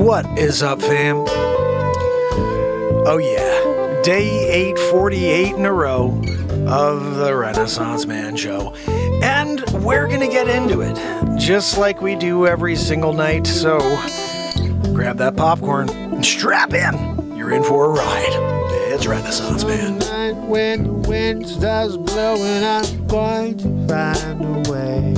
What is up, fam? Oh yeah, day 848 in a row of the Renaissance Man Show. And we're gonna get into it, just like we do every single night. So grab that popcorn and strap in. You're in for a ride. It's Renaissance Man. Night when the wind starts blowing, I'm going to find a way.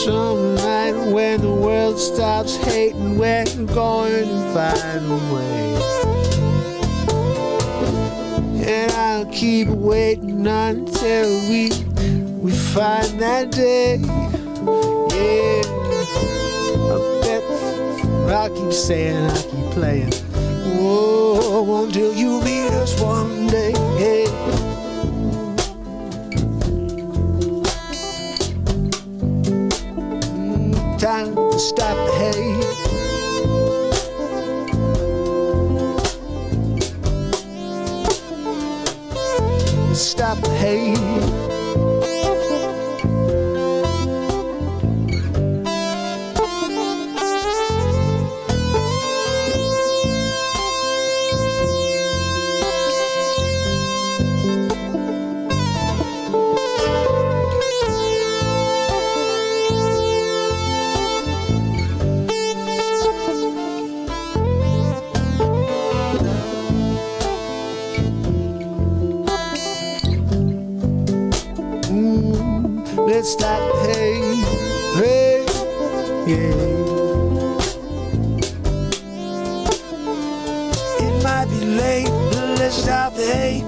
Some night when the world stops hating, we're going to find a way. And I'll keep waiting until we find that day. Yeah, I bet I'll keep saying, I'll keep playing. Oh, until you meet us one day. Time to stop the hate. Stop the hate. Let's stop the hate, hey, yeah. It might be late, but let's stop the hate.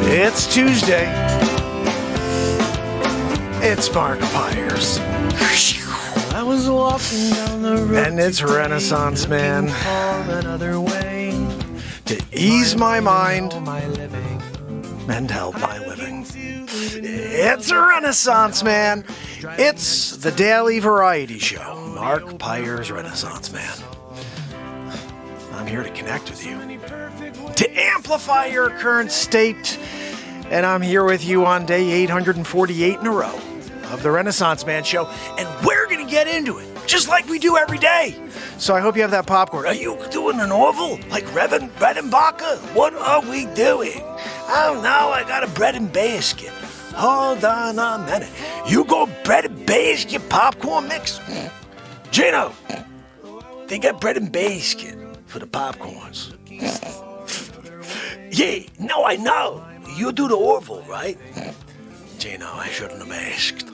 It's Tuesday. It's Mark Pires. I was walking down the road, And it's Renaissance Man. another way To ease my mind my living. and help my living. It's a Renaissance Man. It's the daily variety show. Mark Pires, Renaissance Man. I'm here to connect with you, to amplify your current state. And I'm here with you on day 848 in a row of the Renaissance Man Show. And we're going to get into it, just like we do every day. So I hope you have that popcorn. Are you doing an oval? Like bread and baka? What are we doing? I don't know. I got a bread and basket. Hold on a minute. You go bread and basket popcorn mix? Gino, they got bread and basket for the popcorns. Yeah, no, I know. You do the Orville, right? Gino, I shouldn't have asked.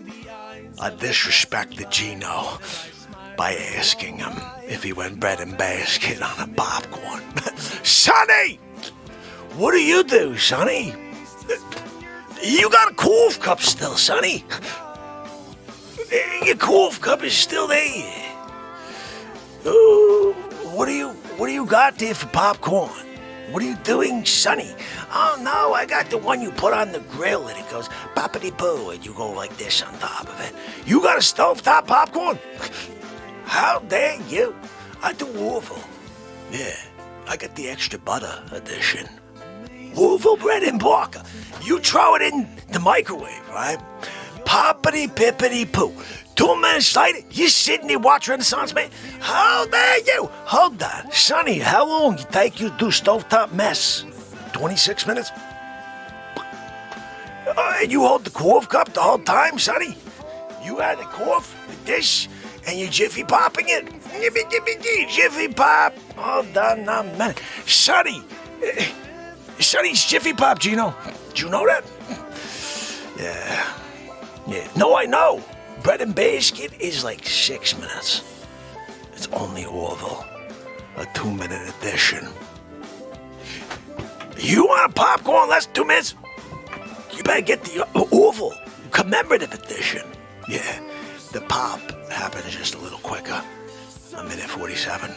I disrespected Gino by asking him if he went bread and basket on a popcorn. Sonny! What do you do, Sonny? You got a cough cup still, Sonny. Your cough cup is still there. What do you got there for popcorn? What are you doing, Sonny? Oh, no, I got the one you put on the grill and it goes poppity-poo and you go like this on top of it. You got a stovetop popcorn? How dare you? I do waffle. Yeah, I got the extra butter edition. Waffle bread and Barker. You throw it in the microwave, right? Poppity-pippity-poo. 2 minutes later, you're sitting there watching Renaissance Man. How dare you? Hold on. Sonny, how long you take you to do stovetop mess? 26 minutes? And you hold the cough cup the whole time, Sonny? You had the cough, the dish, and you jiffy popping it? Jiffy pop. Hold on a minute. Sonny, Sonny's Jiffy Pop, Gino. Did you know that? Yeah. No, I know. Bread and biscuit is like 6 minutes. It's only Orville. A 2-minute edition. You want a popcorn less than 2 minutes? You better get the Orville commemorative edition. Yeah, the pop happens just a little quicker. A minute 47.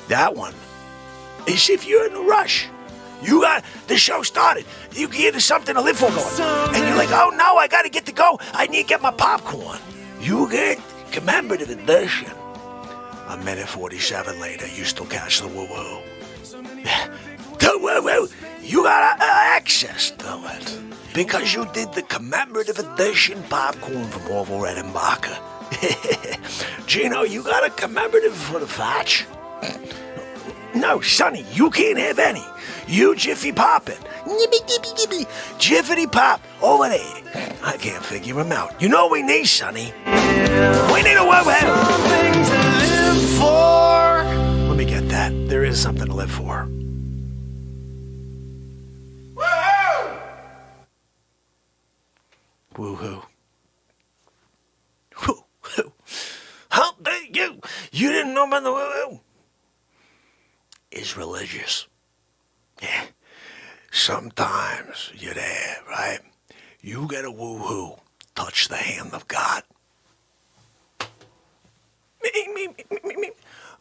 That one is if you're in a rush. You got the show started. You get something to live for going. And you're like, oh no, I gotta get to go. I need to get my popcorn. You get commemorative edition. A minute 47 later, you still catch the woo-woo. The woo-woo. You got access to it. Because you did the commemorative edition popcorn from Orville Redenbacher. Gino, you got a commemorative for the Facce? No, Sonny, you can't have any. You Jiffy Pop it. Jiffity Pop over there. I can't figure him out. You know we need, Sonny. We need a woo-woo. Let me get that. There is something to live for. Woo-hoo. Woo-hoo. How dare you? You didn't know about the woo-hoo? Is religious. Yeah. Sometimes you're there, right? You get a woo-hoo. Touch the hand of God. Me.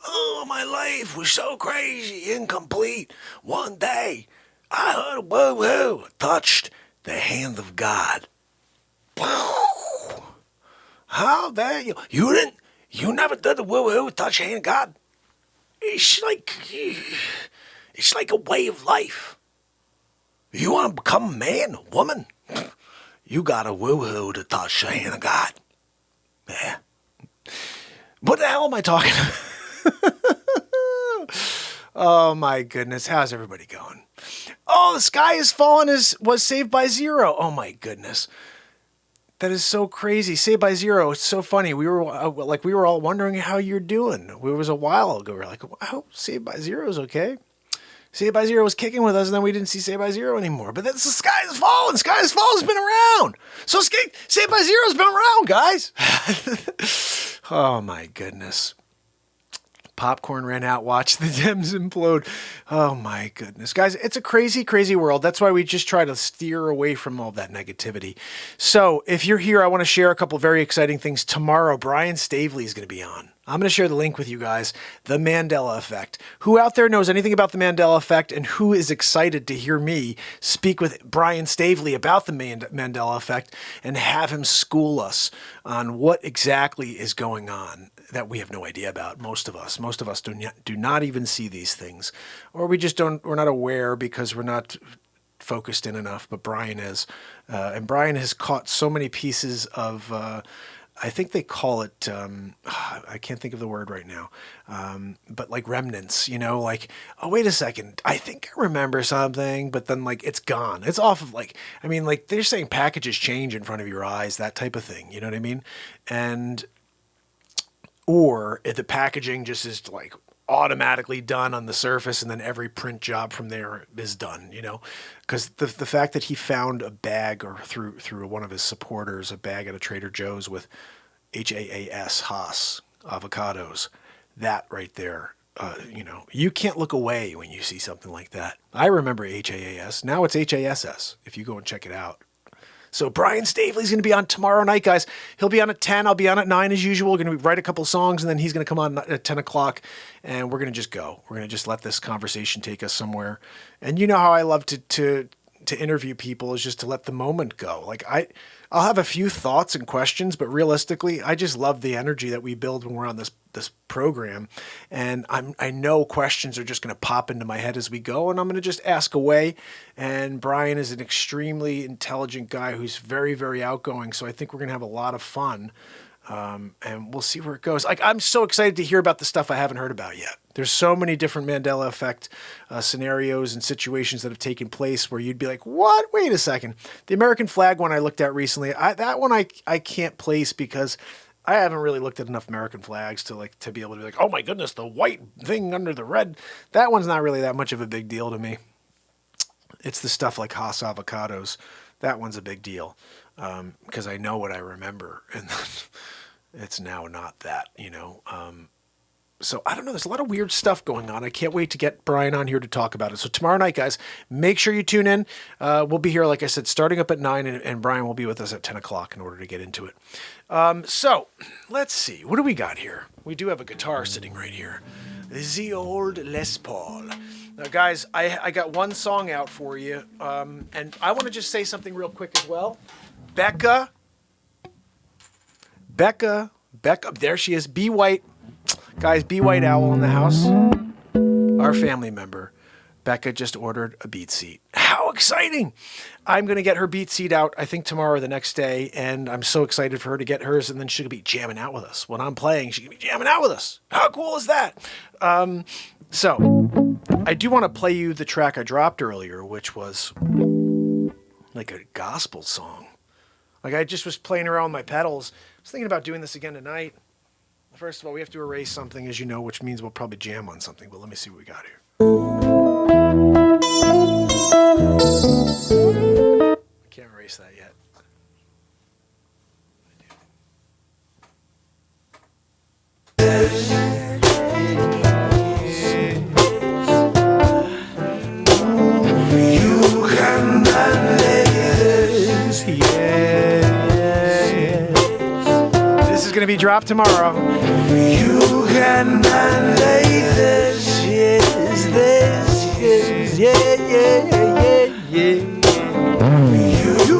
Oh, my life was so crazy, incomplete. One day, I heard a woo-hoo. Touched the hand of God. How dare you? You never did the woo-hoo, touch the hand of God? It's like a way of life. You want to become a man, a woman? You got a woo-hoo to touch the hand of God. Yeah. What the hell am I talking about? Oh my goodness, how's everybody going? Oh, The Sky Is Fallen was Saved by Zero. Oh my goodness. That is so crazy. Saved by Zero. It's so funny. We were all wondering how you're doing. It was a while ago. We were like, I hope Saved by Zero is okay. Saved by Zero was kicking with us, and then we didn't see Saved by Zero anymore. But that's The Sky Is Fallen. Sky Is Fallen's been around. So Saved by Zero's been around, guys. Oh my goodness. Popcorn ran out. Watch the Dems implode. Oh my goodness. Guys, it's a crazy, crazy world. That's why we just try to steer away from all that negativity. So if you're here, I want to share a couple very exciting things. Tomorrow, Brian Stavely is going to be on. I'm going to share the link with you guys. The Mandela Effect. Who out there knows anything about the Mandela Effect and who is excited to hear me speak with Brian Stavely about the Mandela Effect and have him school us on what exactly is going on that we have no idea about, most of us. Most of us do not even see these things. Or we're not aware because we're not focused in enough, but Brian is. And Brian has caught so many pieces of... I think they call it, I can't think of the word right now, but like remnants, like, oh, wait a second, I think I remember something, but then like it's gone. It's off of they're saying packages change in front of your eyes, that type of thing, you know what I mean? Or if the packaging just is like automatically done on the surface and then every print job from there is done, because the fact that he found a bag or through one of his supporters, a bag at a Trader Joe's with Haas avocados, that right there, you can't look away when you see something like that. I remember HAAS. Now it's HASS if you go and check it out. So Brian Stavely's going to be on tomorrow night, guys. He'll be on at 10. I'll be on at 9 as usual. We're going to write a couple songs, and then he's going to come on at 10 o'clock, and we're going to just go. We're going to just let this conversation take us somewhere. And you know how I love to interview people is just to let the moment go. Like I'll have a few thoughts and questions, but realistically, I just love the energy that we build when we're on this program. And I know questions are just going to pop into my head as we go, and I'm going to just ask away. And Brian is an extremely intelligent guy who's very, very outgoing. So I think we're going to have a lot of fun. And we'll see where it goes. Like, I'm so excited to hear about the stuff I haven't heard about yet. There's so many different Mandela Effect scenarios and situations that have taken place where you'd be like, what? Wait a second. The American flag one I looked at recently, that one I can't place because I haven't really looked at enough American flags to be able to be like, oh my goodness, the white thing under the red. That one's not really that much of a big deal to me. It's the stuff like Haas avocados. That one's a big deal because I know what I remember, and it's now not that, So I don't know. There's a lot of weird stuff going on. I can't wait to get Brian on here to talk about it. So tomorrow night, guys, make sure you tune in. We'll be here, like I said, starting up at 9, and Brian will be with us at 10 o'clock in order to get into it. So let's see. What do we got here? We do have a guitar sitting right here. The old Les Paul. Now, guys, I got one song out for you, and I want to just say something real quick as well. Becca, there she is. B. White. Guys, B. White Owl in the house. Our family member. Becca just ordered a beat seat. How exciting! I'm going to get her beat seat out, I think, tomorrow or the next day, and I'm so excited for her to get hers, and then she'll be jamming out with us. When I'm playing, she can be jamming out with us. How cool is that? So, I do want to play you the track I dropped earlier, which was like a gospel song. Like, I just was playing around with my pedals. I was thinking about doing this again tonight. First of all, we have to erase something, as you know, which means we'll probably jam on something, but let me see what we got here. I can't erase that yet. You can this, This is going to be dropped tomorrow. You can mandate this, yes, yeah. You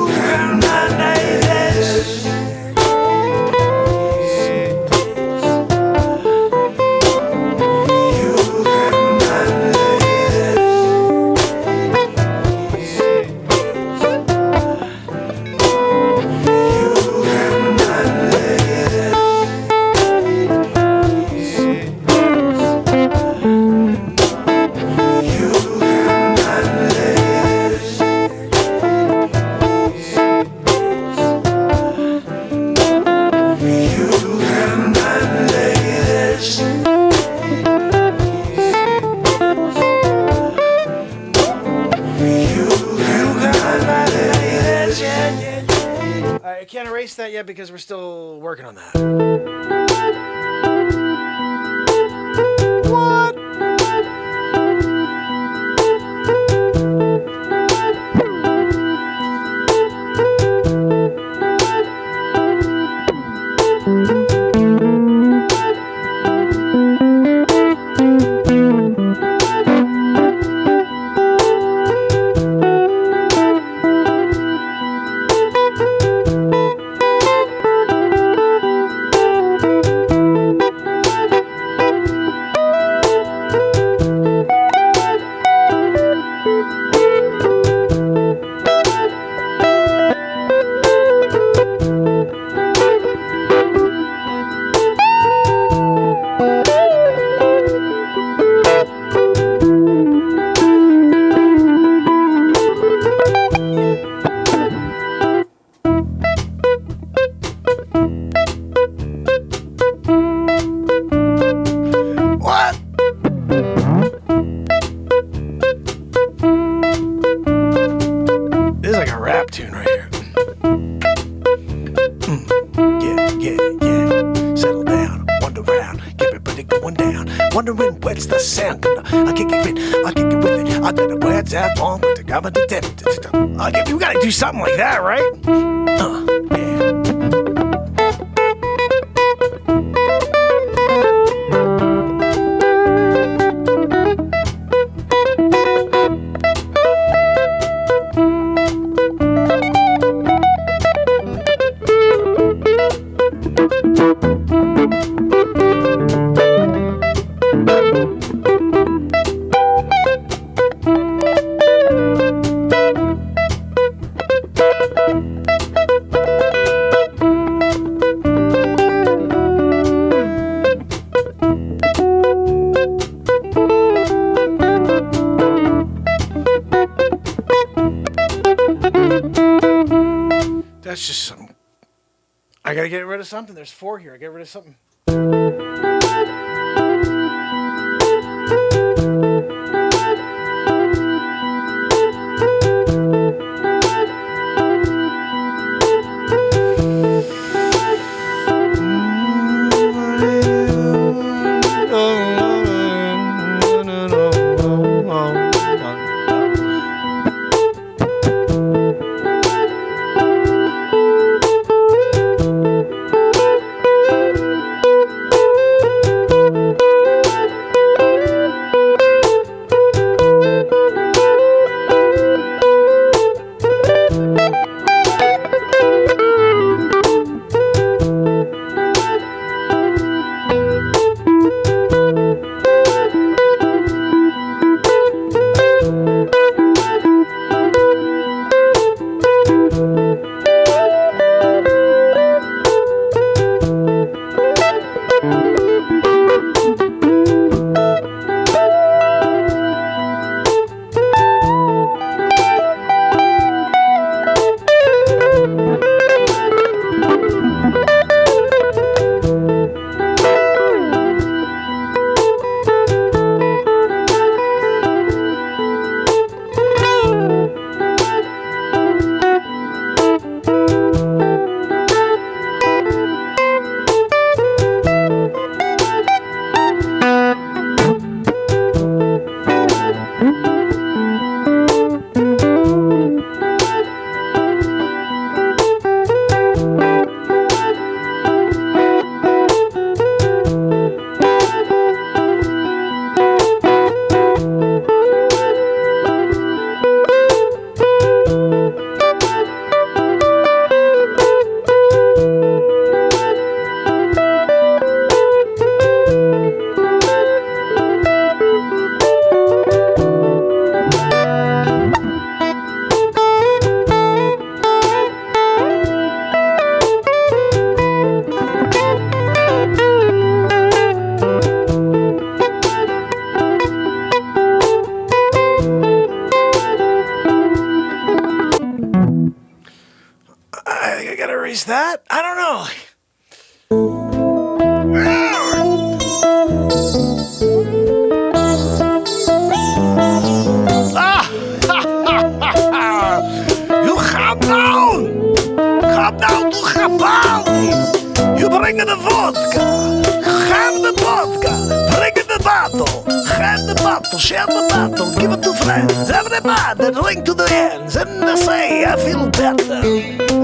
can mandate this. I can't erase that yet because we're still working on that. What? You gotta do something like that, right? Yeah. That's just some. I gotta get rid of something. There's 4 here. I get rid of something. erase that? I don't know. Ah! You calm down! Calm down to Capaldi! You bring in the vodka! Have the vodka! Bring in the bottle! Have the bottle! Share the bottle! Give it to friends! Everybody drink to the ends! And they say, I feel better!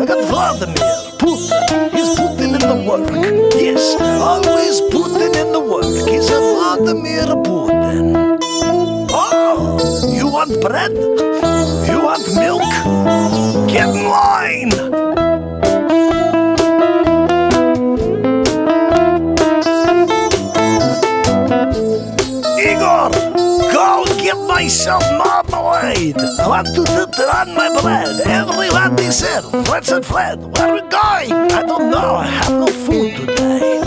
I got Vladimir Putin! He's putting in the work! Yes, always putting in the work! He's a Vladimir Putin! Oh, you want bread? You want milk? Get in line! Igor, go get myself marmalade. I want to put it on my bread. Everybody said, let's and Fred, where are we going? I don't know, I have no food today.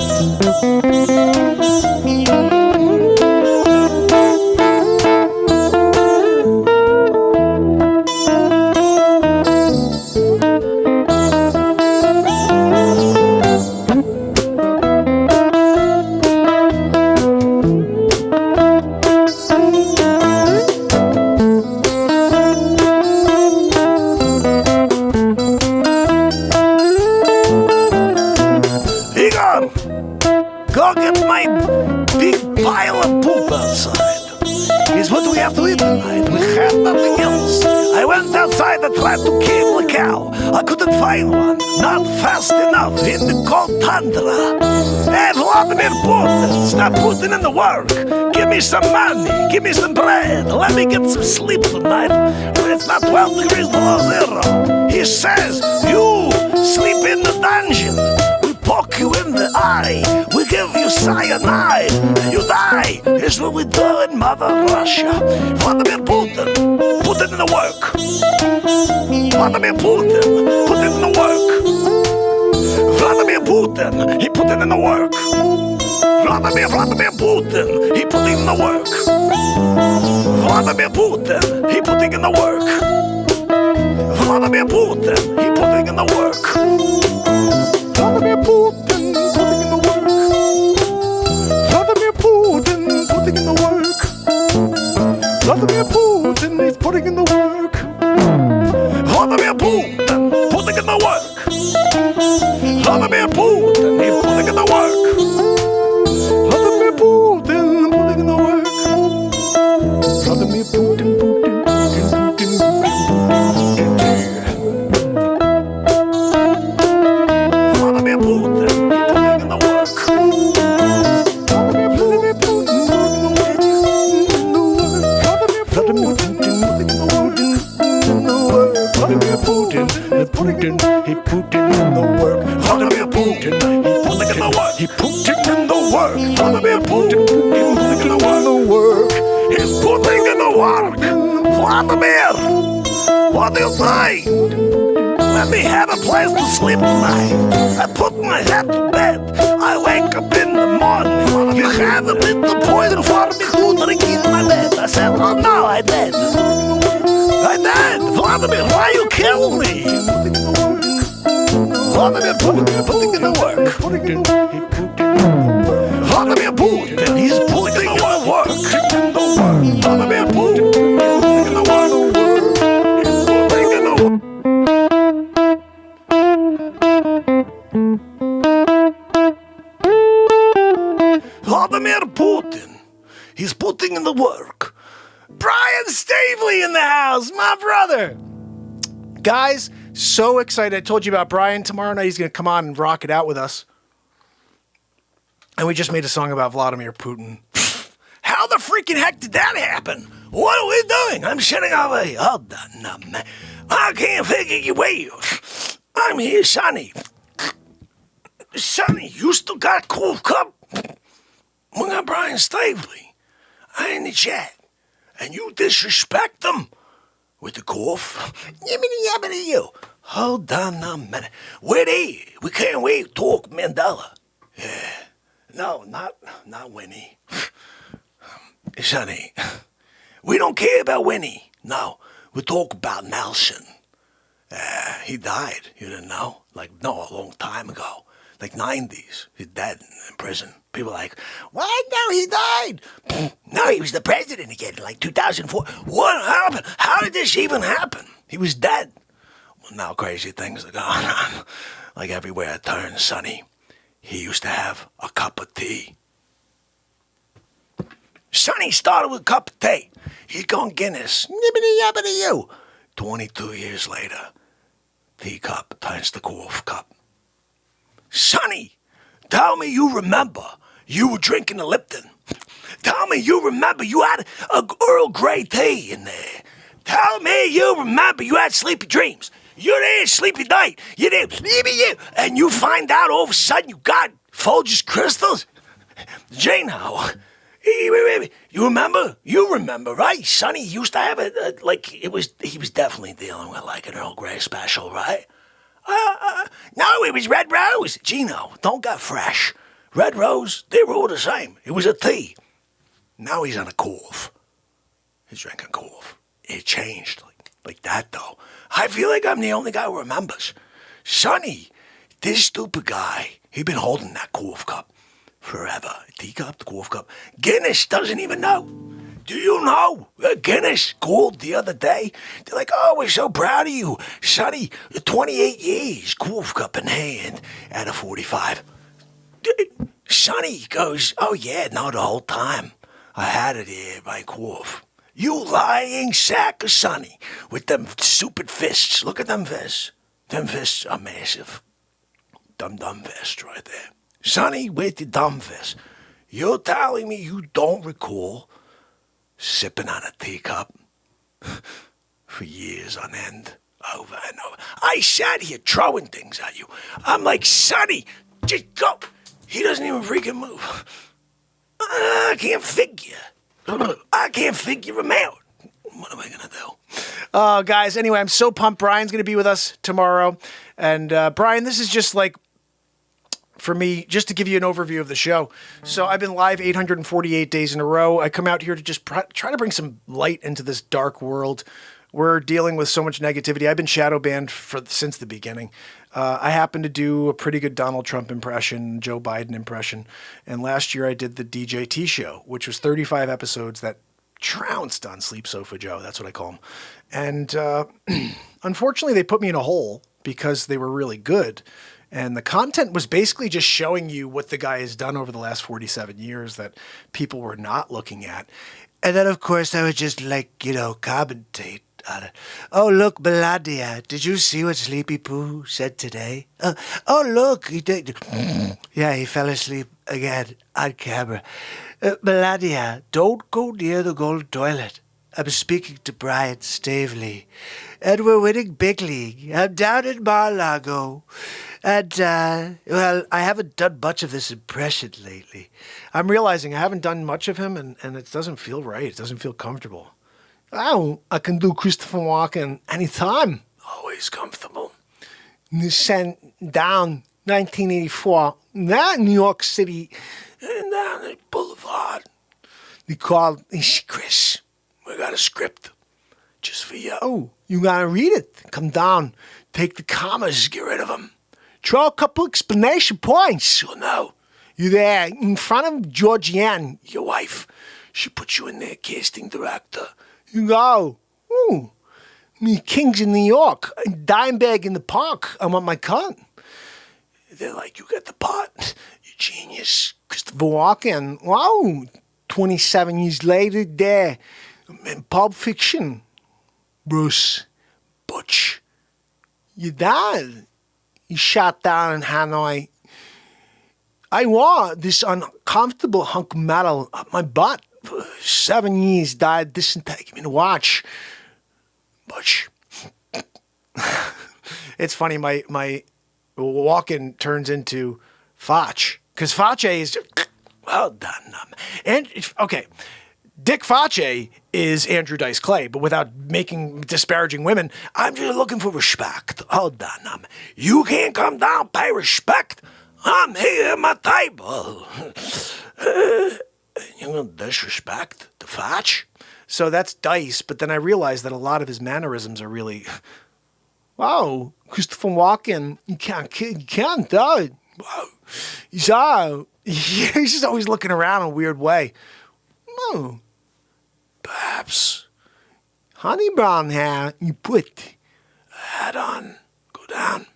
Go get my big pile of poop outside. It's what we have to eat tonight. We have nothing else. I went outside and tried to kill a cow. I couldn't find one. Not fast enough in the cold tundra. Hey, Vladimir Putin, stop putting in the work. Give me some money. Give me some bread. Let me get some sleep tonight. It's not 12 degrees below zero. He says, you sleep in the dungeon. Poke you in the eye, we give you cyanide, and you die. Here's what we do in Mother Russia. Vladimir Putin, put it in the work. Vladimir Putin, put it in the work. Vladimir Putin, he put it in the work. Vladimir Putin, he put it in the work. Vladimir Putin, he put it in the work. Vladimir Putin, he put it in the work. Vladimir Putin, putting in the work. Vladimir Putin, putting in the work. Vladimir Putin, he's putting in the work. Vladimir Putin, putting in the work. Vladimir Putin, he's putting in the work. Vladimir Putin, putting in the work. Vladimir Putin, Putin, Putin, Putin, Putin, Putin. Putin, he put it in the work. Vladimir Putin, he put it in the work. Vladimir Putin, he put it in the work. He's putting in the work. Vladimir, what do you say? Let me have a place to sleep tonight. I put my head to bed. I wake up in the morning. You have a little poison for me to drink in my bed. I said, oh no, I did. I did. Vladimir, why you kill me? Vladimir Putin, putting in the work. Vladimir Putin, he's putting in the work. Vladimir Putin, putting in the work. He's putting in the work. Vladimir Putin, he's putting in the work. Brian Stavely in the house, my brother. Guys, so excited. I told you about Brian. Tomorrow night he's going to come on and rock it out with us. And we just made a song about Vladimir Putin. How the freaking heck did that happen? What are we doing? I'm sitting over here. Hold on, no, man. I can't figure you out. I'm here, Sonny. Sonny, you still got a cool cup? We got Brian Stavely. I in the chat. And you disrespect them with the cough. Yimmity yabbity you. Hold on a minute. Winnie, we can't wait. Talk Mandela. Yeah. No, not Winnie. Sonny, we don't care about Winnie. No, we talk about Nelson. He died. You didn't know? No, a long time ago. 90s. He's dead in prison. People are like, what? No, he died. No, he was the president again in 2004. What happened? How did this even happen? He was dead. Well, now crazy things are going on. Everywhere I turn, Sonny, he used to have a cup of tea. Sonny started with a cup of tea. He's going Guinness. Nibbity-yabbity-you. 22 years later, teacup turns to golf cup. Sonny, tell me you remember you were drinking a Lipton. Tell me you remember you had a Earl Grey tea in there. Tell me you remember you had sleepy dreams. You did sleepy night. You did sleepy, and you find out all of a sudden you got Folgers crystals. Jano, you remember? You remember, right? Sonny used to have he was definitely dealing with an Earl Grey special, right? No, it was Red Rose. Gino, don't get fresh. Red Rose, they were all the same. It was a tea. Now he's on a cough. He's drinking cough. It changed like that, though. I feel like I'm the only guy who remembers. Sonny, this stupid guy, he been holding that cough cup forever. Teacup, the cough cup. Guinness doesn't even know. Do you know? Guinness called the other day. They're like, oh, we're so proud of you. Sonny, 28 years, cough cup in hand at a 45. Sonny goes, oh, yeah, no, the whole time. I had it here, my cough. You lying sack of Sonny with them stupid fists. Look at them fists. Them fists are massive. Dumb fist right there. Sonny with the dumb fist. You're telling me you don't recall sipping on a teacup for years on end, over and over. I sat here throwing things at you. I'm like, Sonny, just go. He doesn't even freaking move. I can't figure him out. What am I going to do? Guys, anyway, I'm so pumped. Brian's going to be with us tomorrow. And Brian, this is just for me, just to give you an overview of the show. So I've been live 848 days in a row. I come out here to just try to bring some light into this dark world. We're dealing with so much negativity. I've been shadow banned since the beginning. I happen to do a pretty good Donald Trump impression, Joe Biden impression. And last year I did the DJT show, which was 35 episodes that trounced on Sleep Sofa Joe. That's what I call him. And unfortunately, they put me in a hole because they were really good. And the content was basically just showing you what the guy has done over the last 47 years that people were not looking at. And then, of course, I would just commentate on it. Oh, look, Meladia, did you see what Sleepy Poo said today? Oh, look, he did. Yeah, he fell asleep again on camera. Meladia, don't go near the golden toilet. I'm speaking to Brian Stavely. And we're winning big league. I'm down in Mar-a-Lago. And, I haven't done much of this impression lately. I'm realizing I haven't done much of him, and it doesn't feel right. It doesn't feel comfortable. I can do Christopher Walken anytime. Always comfortable. Sent down 1984, not New York City, and down the Boulevard. They called Chris. We got a script just for you. Oh, you gotta read it. Come down, take the commas, get rid of them. Throw a couple explanation points. You know, you're there in front of Georgianne, your wife. She put you in there, casting director. You go, ooh, me Kings in New York, Dimebag in the park. I want my cut. They're like, you got the part. You genius. Christopher Walken. Wow, 27 years later, there. In Pulp Fiction. Bruce. Butch. You died. You shot down in Hanoi. I wore this uncomfortable hunk of metal up my butt for 7 years. Died dysentery. Give me the watch. Butch. It's funny. My walk-in turns into Facce. Because Facce is... Well done. And, okay... Dick Facce is Andrew Dice Clay, but without disparaging women, I'm just looking for respect. Hold on, you can't come down, pay respect. I'm here at my table. You're going to disrespect the Facce? So that's Dice, but then I realized that a lot of his mannerisms are really Wow, Christopher Walken, you can't, wow. He's just always looking around in a weird way. Oh, perhaps honey brown hair, you put a hat on, go down.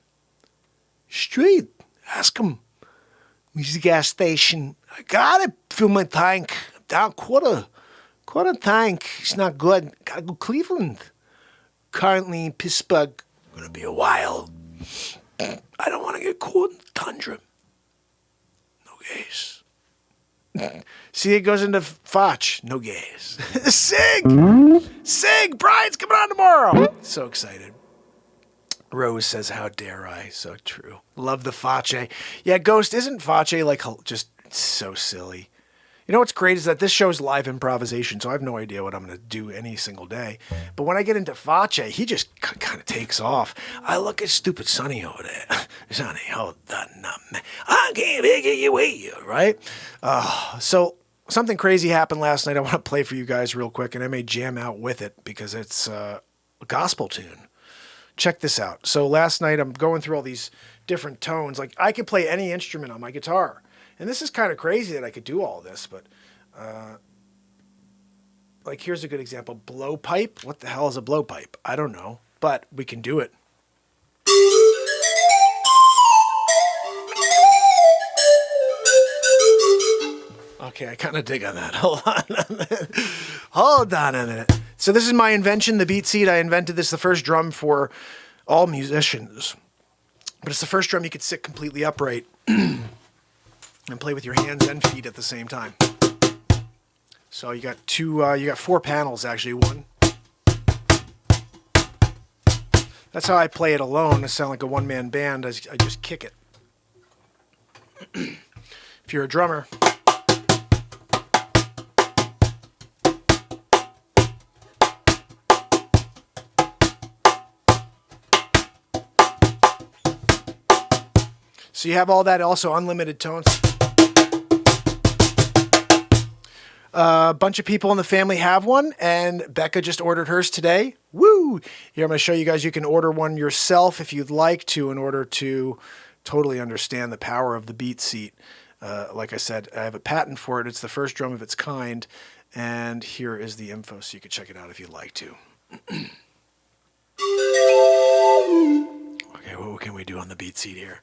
Straight, ask him. Where's the gas station? I gotta fill my tank. Down quarter tank. It's not good. Gotta go Cleveland. Currently in Pittsburgh. Gonna be a while. I don't want to get caught in the tundra. No gays. See, it goes into Facce. No gays. Sig! Brian's coming on tomorrow. So excited. Rose says, how dare I? So true. Love the Facce. Yeah, Ghost, isn't Facce like just so silly? You know what's great is that this show's live improvisation, so I have no idea what I'm going to do any single day. But when I get into Facce, he just kind of takes off. I look at stupid Sonny over there. Sonny, hold on, man. I can't figure you way, right? So something crazy happened last night. I want to play for you guys real quick, and I may jam out with it because it's a gospel tune. Check this out. So last night I'm going through all these different tones. Like I could play any instrument on my guitar. And this is kind of crazy that I could do all this, but like here's a good example. Blowpipe. What the hell is a blowpipe? I don't know, but we can do it. Okay, I kind of dig on that. Hold on a minute. So this is my invention, the beat seat. I invented this, the first drum for all musicians. But it's the first drum you could sit completely upright and play with your hands and feet at the same time. So you got you got 4 panels actually. One. That's how I play it alone. I sound like a one-man band. I just kick it. If you're a drummer. So you have all that, also unlimited tones. A bunch of people in the family have one, and Becca just ordered hers today. Woo! Here, I'm going to show you guys. You can order one yourself if you'd like to in order to totally understand the power of the beat seat. Like I said, I have a patent for it. It's the first drum of its kind, and here is the info so you can check it out if you'd like to. Okay, what can we do on the beat seat here?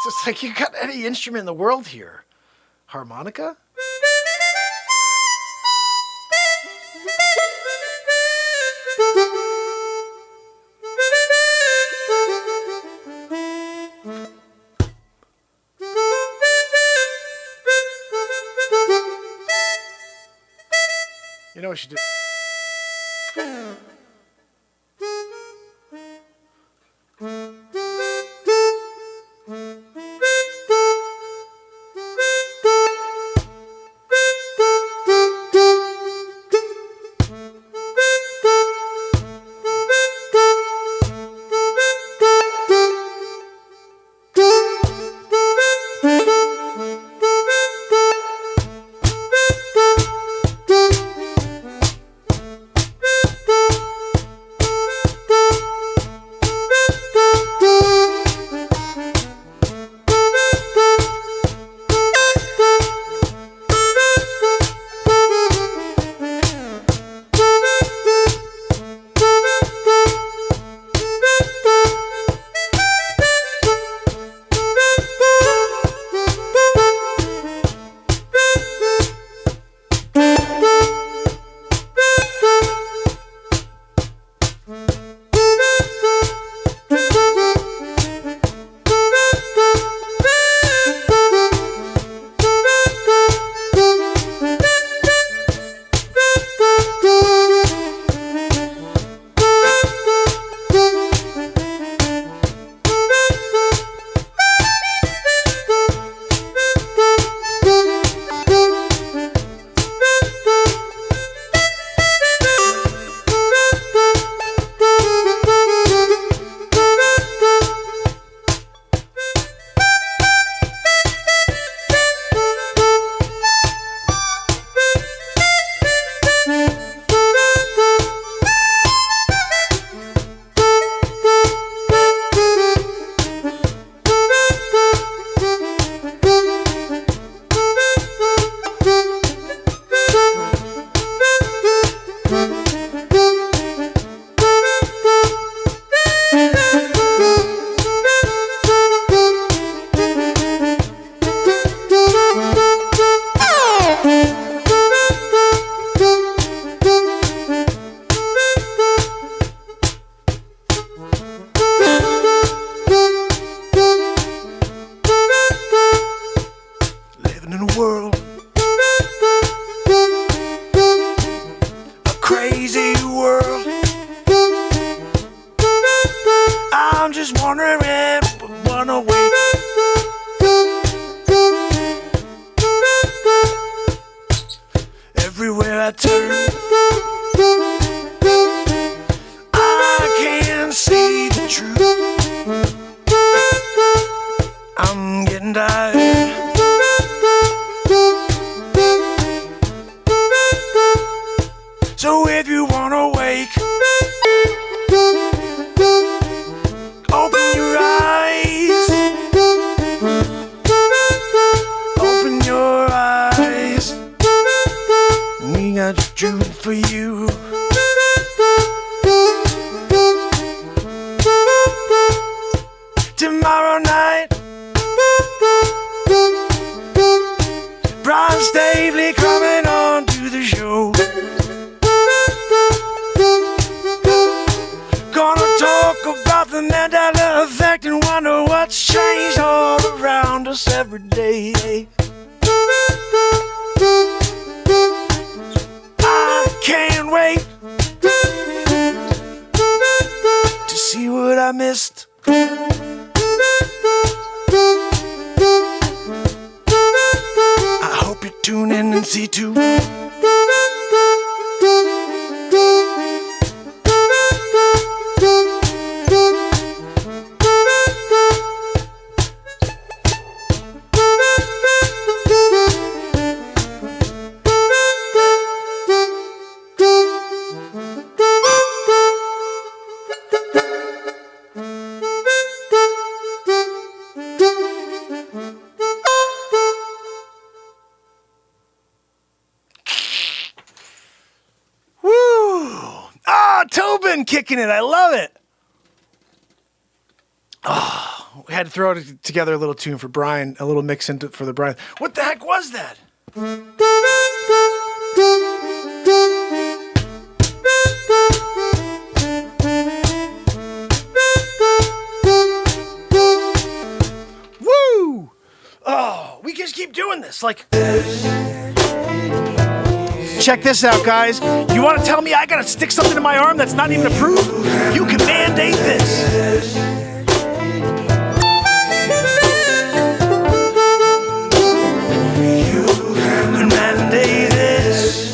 It's like you got any instrument in the world here. Harmonica? You know what you do? So if you wanna wake, open your eyes. Open your eyes. We got truth for you. Tomorrow night, Brian Stavely coming on to the show. Gonna talk about the Mandela effect and wonder what's changed all around us every day. I can't wait to see what I missed. I hope you tune in and see too. Tobin kicking it. I love it. Oh, we had to throw together a little tune for Brian, a little mix into for the Brian. What the heck was that? Woo! Oh, we just keep doing this. Like, check this out, guys. You want to tell me I got to stick something in my arm that's not even approved? You can mandate this. You can mandate this.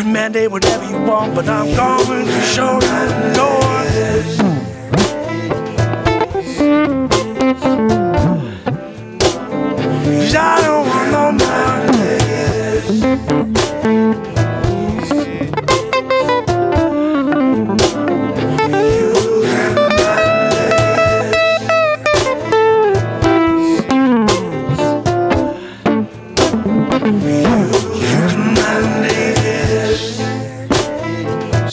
Mandate whatever you want, but I'm going to show you the door. 'Cause I don't want no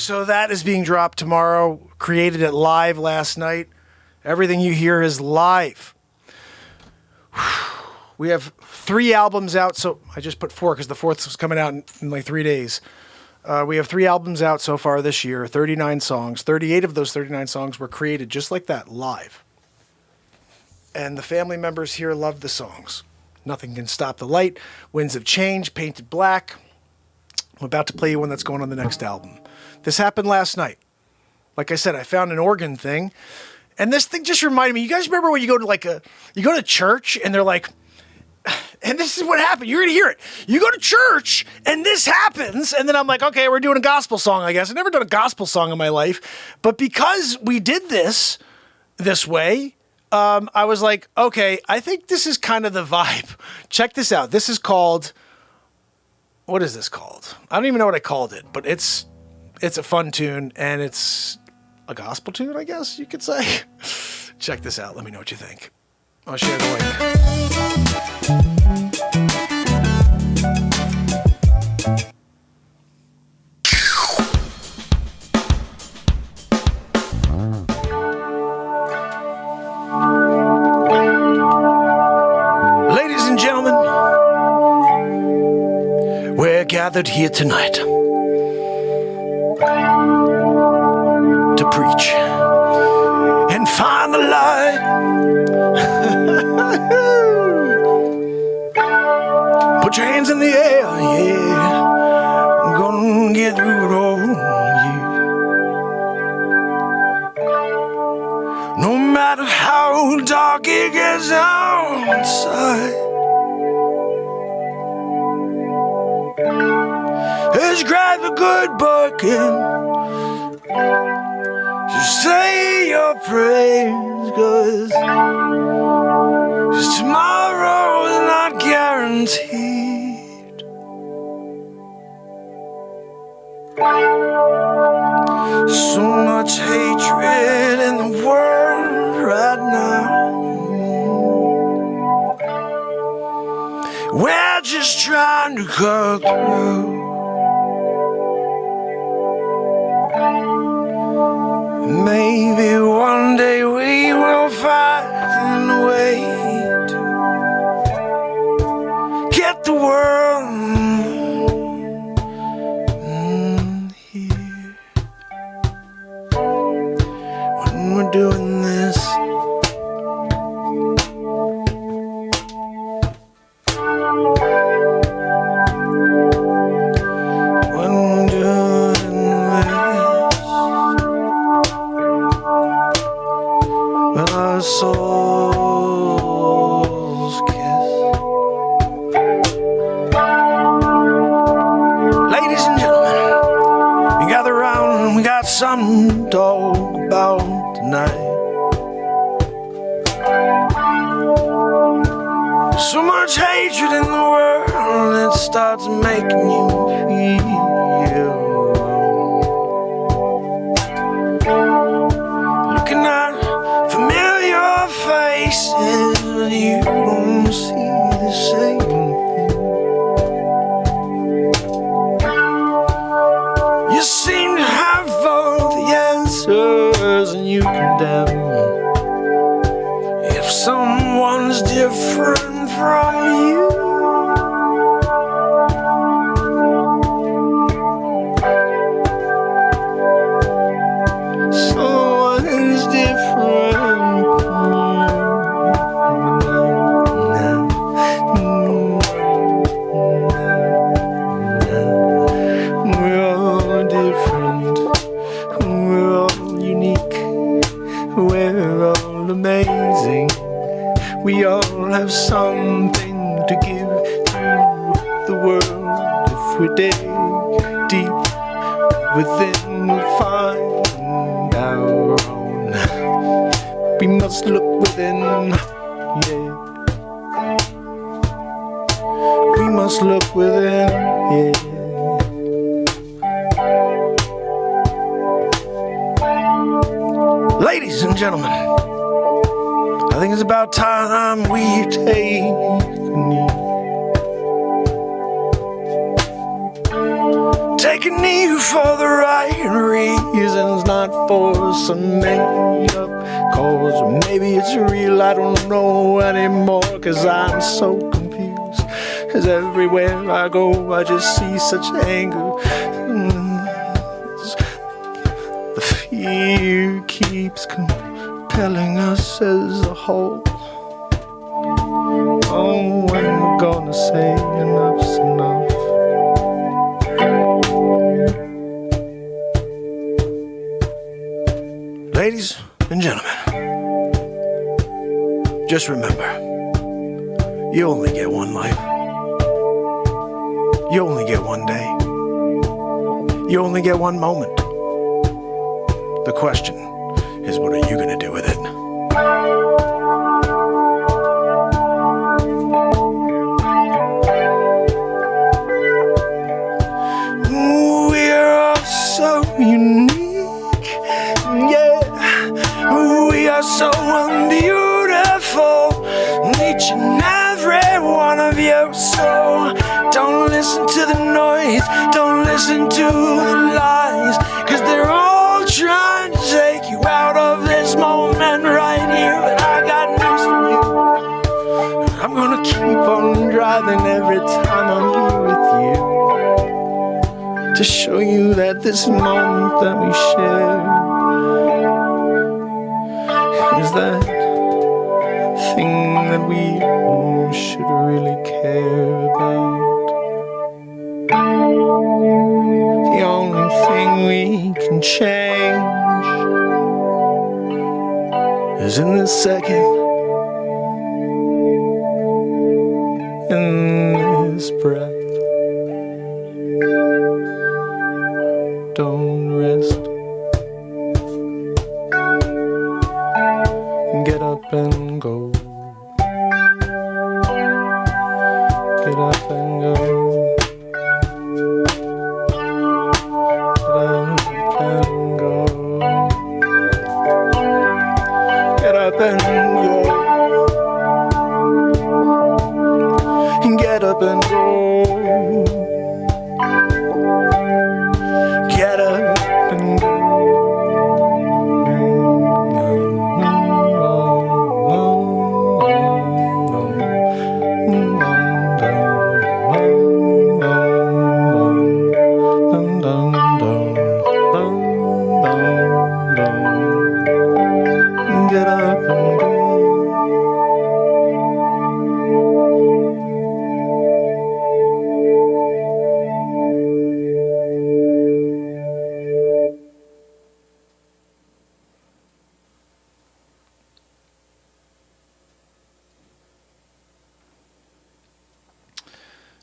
So that is being dropped tomorrow. Created it live last night. Everything you hear is live. We have 3 albums out. So I just put 4 because the 4th was coming out in like 3 days. We have 3 albums out so far this year. 39 songs. 38 of those 39 songs were created just like that, live. And the family members here love the songs. Nothing Can Stop the Light, Winds of Change, Painted Black. I'm about to play you one that's going on the next album. This happened last night. Like I said, I found an organ thing, and this thing just reminded me. You guys remember when you go to church and they're like, and this is what happened. You're gonna hear it. You go to church and this happens, and then I'm like, okay, we're doing a gospel song. I guess I've never done a gospel song in my life, but because we did this way, I was like, okay, I think this is kind of the vibe. Check this out. This is called, what is this called? I don't even know what I called it, but it's a fun tune, and it's a gospel tune, I guess you could say. Check this out. Let me know what you think. I'll share the link. Ladies and gentlemen, we're gathered here tonight to preach and find the light. Put your hands in the air, yeah. We're gonna get through it all, yeah. No matter how dark it gets outside, just grab a good book and just say your prayers, 'cause tomorrow's not guaranteed. So much hatred in the world right now. We're just trying to cut through. Maybe one day we will find a way to get the world here. When we're doing this, soul's kiss. Ladies and gentlemen, we gather around and we got something to talk about tonight. So much hatred in the world, it starts making you feel looking at familiar faces, but you don't see the same thing. You seem to have all the answers, and you condemn if someone's different from you. Someone's different from you. We're all different. We're all unique. We're all amazing. We all have something to give to the world. If we dig deep within, we'll find our own. We must look within, yeah. We must look within, yeah. Ladies and gentlemen, I think it's about time we take a knee. Take a knee for the right reasons, not for some made-up cause. Maybe it's real, I don't know anymore, 'cause I'm so confused. 'Cause everywhere I go, I just see such anger. The fear keeps compelling us as a whole. Oh, when we're gonna say enough's enough. Ladies and gentlemen, just remember, you only get one life. You only get one day. You only get one moment. The question is, what are you going to do with it? you're so beautiful, each and every one of you. So don't listen to the noise, don't listen to the lies, 'cause they're all trying to take you out of this moment right here. But I got news for you. I'm gonna keep on driving every time I'm here with you, to show you that this moment that we share is that thing that we all should really care about. The only thing we can change is in this second, in this breath. Don't rest. Get up and go. Get up and go. Get up and go. Get up and go. Get up and go. Get up and go. Get up and go.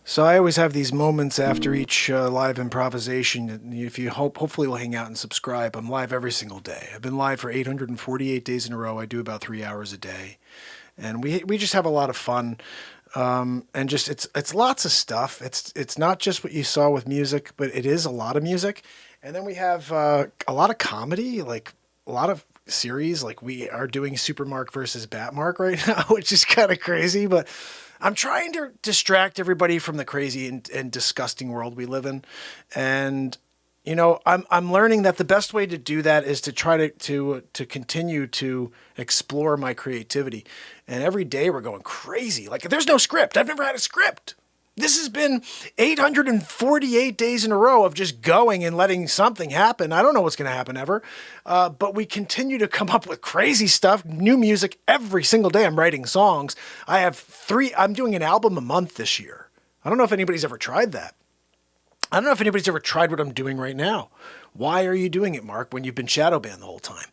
So I always have these moments after each live improvisation. If you hopefully will hang out and subscribe. I'm live every single day. I've been live for 848 days in a row. I do about 3 hours a day, and we just have a lot of fun. And just it's lots of stuff. It's not just what you saw with music, but it is a lot of music. And then we have a lot of comedy, like a lot of series. Like we are doing Supermark versus Batmark right now, which is kind of crazy, but I'm trying to distract everybody from the crazy and disgusting world we live in. And, you know, I'm learning that the best way to do that is to try to continue to explore my creativity. And every day we're going crazy. Like there's no script. I've never had a script. This has been 848 days in a row of just going and letting something happen. I don't know what's going to happen ever, but we continue to come up with crazy stuff, new music every single day. I'm writing songs. I'm doing an album a month this year. I don't know if anybody's ever tried that. I don't know if anybody's ever tried what I'm doing right now. Why are you doing it, Mark, when you've been shadow banned the whole time?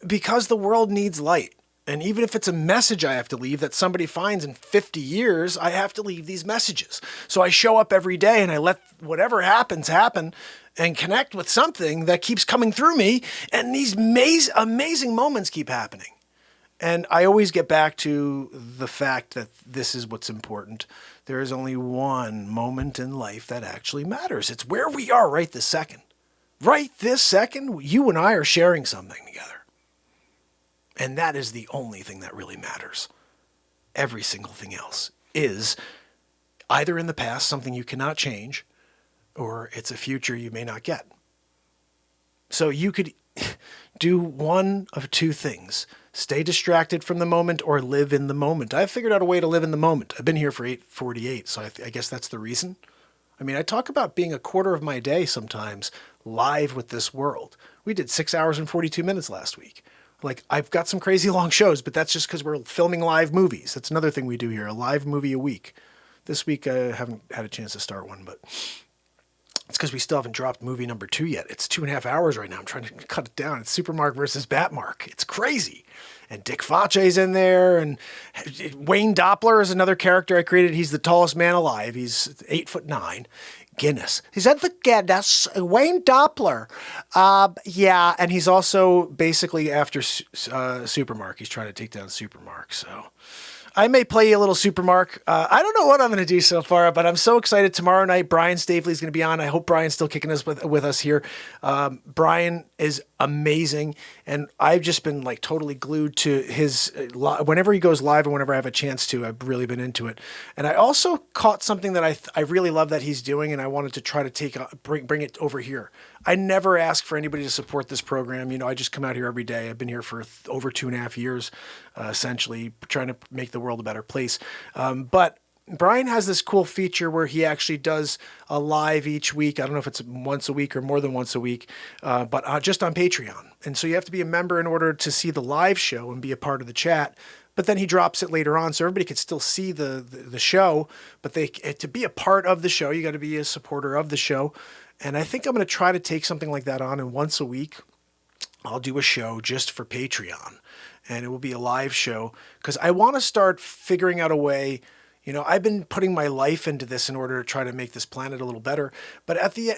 Because the world needs light. And even if it's a message I have to leave that somebody finds in 50 years, I have to leave these messages. So I show up every day and I let whatever happens happen and connect with something that keeps coming through me. And these amazing moments keep happening. And I always get back to the fact that this is what's important. There is only one moment in life that actually matters. It's where we are right this second. Right this second, you and I are sharing something together. And that is the only thing that really matters. Every single thing else is either in the past, something you cannot change, or it's a future you may not get. So you could do one of two things. Stay distracted from the moment or live in the moment. I've figured out a way to live in the moment. I've been here for 848, so I guess that's the reason. I mean, I talk about being a quarter of my day sometimes live with this world. We did 6 hours and 42 minutes last week. Like, I've got some crazy long shows, but that's just because we're filming live movies. That's another thing we do here, a live movie a week. This week, I haven't had a chance to start one, but it's because we still haven't dropped movie number 2 yet. It's 2.5 hours right now. I'm trying to cut it down. It's Supermark versus Batmark. It's crazy. And Dick Facce's in there, and Wayne Doppler is another character I created. He's the tallest man alive. He's 8'9". Guinness. He's at the Guinness. Wayne Doppler. Yeah, and he's also basically after Supermark. He's trying to take down Supermark. So I may play you a little Super Mark. I don't know what I'm going to do so far, but I'm so excited. Tomorrow night, Brian Staveley is going to be on. I hope Brian's still kicking us with us here. Brian is amazing, and I've just been like totally glued to his. Whenever he goes live and whenever I have a chance to, I've really been into it. And I also caught something that I really love that he's doing, and I wanted to try to bring it over here. I never ask for anybody to support this program. I just come out here every day. I've been here for over 2.5 years, essentially trying to make the world a better place. But Brian has this cool feature where he actually does a live each week. I don't know if it's once a week or more than once a week, but just on Patreon. And so you have to be a member in order to see the live show and be a part of the chat. But then he drops it later on, so everybody could still see the show. But to be a part of the show, you got to be a supporter of the show. And I think I'm going to try to take something like that on, and once a week, I'll do a show just for Patreon. And it will be a live show because I want to start figuring out a way. I've been putting my life into this in order to try to make this planet a little better. But at the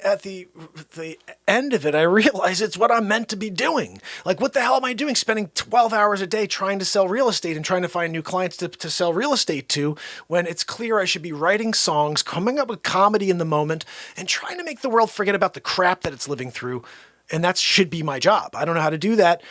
end of it, I realize it's what I'm meant to be doing. Like, what the hell am I doing? Spending 12 hours a day trying to sell real estate and trying to find new clients to sell real estate to, when it's clear I should be writing songs, coming up with comedy in the moment, and trying to make the world forget about the crap that it's living through. And that should be my job. I don't know how to do that.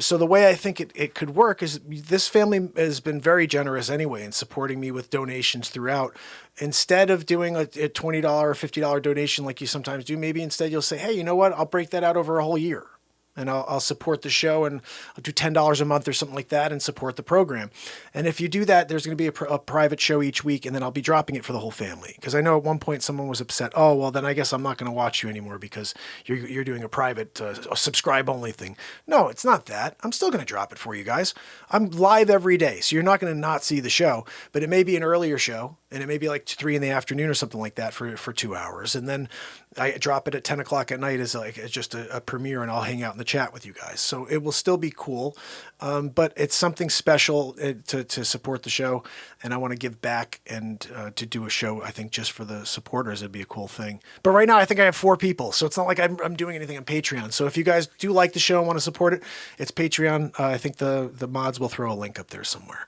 So the way I think it could work is this family has been very generous anyway in supporting me with donations throughout. Instead of doing a $20 or $50 donation like you sometimes do, maybe instead you'll say, hey, you know what? I'll break that out over a whole year. And I'll support the show, and I'll do $10 a month or something like that and support the program. And if you do that, there's going to be a private show each week, and then I'll be dropping it for the whole family. Because I know at one point someone was upset. Oh, well, then I guess I'm not going to watch you anymore because you're doing a private subscribe-only thing. No, it's not that. I'm still going to drop it for you guys. I'm live every day, so you're not going to not see the show. But it may be an earlier show, and it may be like 3 in the afternoon or something like that for 2 hours. And then I drop it at 10 o'clock at night as just a premiere, and I'll hang out in the chat with you guys. So it will still be cool, but it's something special to support the show, and I want to give back and to do a show, I think, just for the supporters. It'd be a cool thing. But right now I think I have 4 people, so it's not like I'm doing anything on Patreon. So if you guys do like the show and want to support it, it's Patreon. I think the mods will throw a link up there somewhere.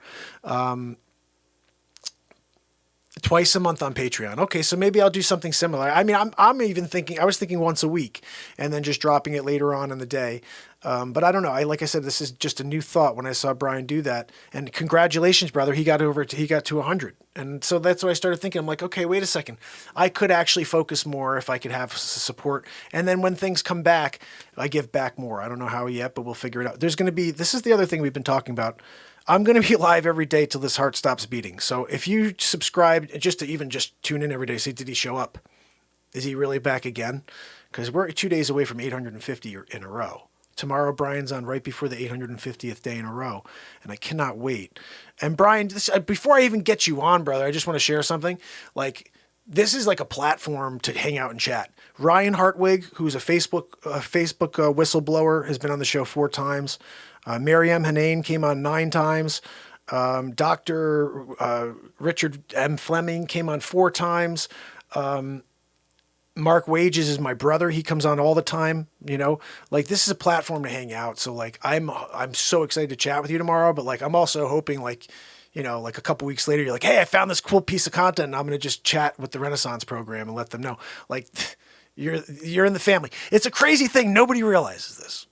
Twice a month on Patreon. Okay, so maybe I'll do something similar. I mean, I'm even thinking, I was thinking once a week and then just dropping it later on in the day. But I don't know. Like I said, this is just a new thought when I saw Brian do that. And congratulations, brother. He got to 100. And so that's what I started thinking. I'm like, okay, wait a second. I could actually focus more if I could have support. And then when things come back, I give back more. I don't know how yet, but we'll figure it out. This is the other thing we've been talking about. I'm going to be live every day till this heart stops beating. So if you subscribe, just tune in every day, see, did he show up? Is he really back again? Because we're 2 days away from 850 in a row. Tomorrow, Brian's on right before the 850th day in a row, and I cannot wait. And Brian, before I even get you on, brother, I just want to share something. Like, this is like a platform to hang out and chat. Ryan Hartwig, who's a Facebook whistleblower, has been on the show 4 times. Mariam Hanane came on 9 times. Dr. Richard M. Fleming came on 4 times. Mark Wages is my brother. He comes on all the time. Like, this is a platform to hang out. So like, I'm so excited to chat with you tomorrow, but like, I'm also hoping like a couple weeks later, you're like, hey, I found this cool piece of content, and I'm going to just chat with the Renaissance program and let them know. Like, you're in the family. It's a crazy thing. Nobody realizes this.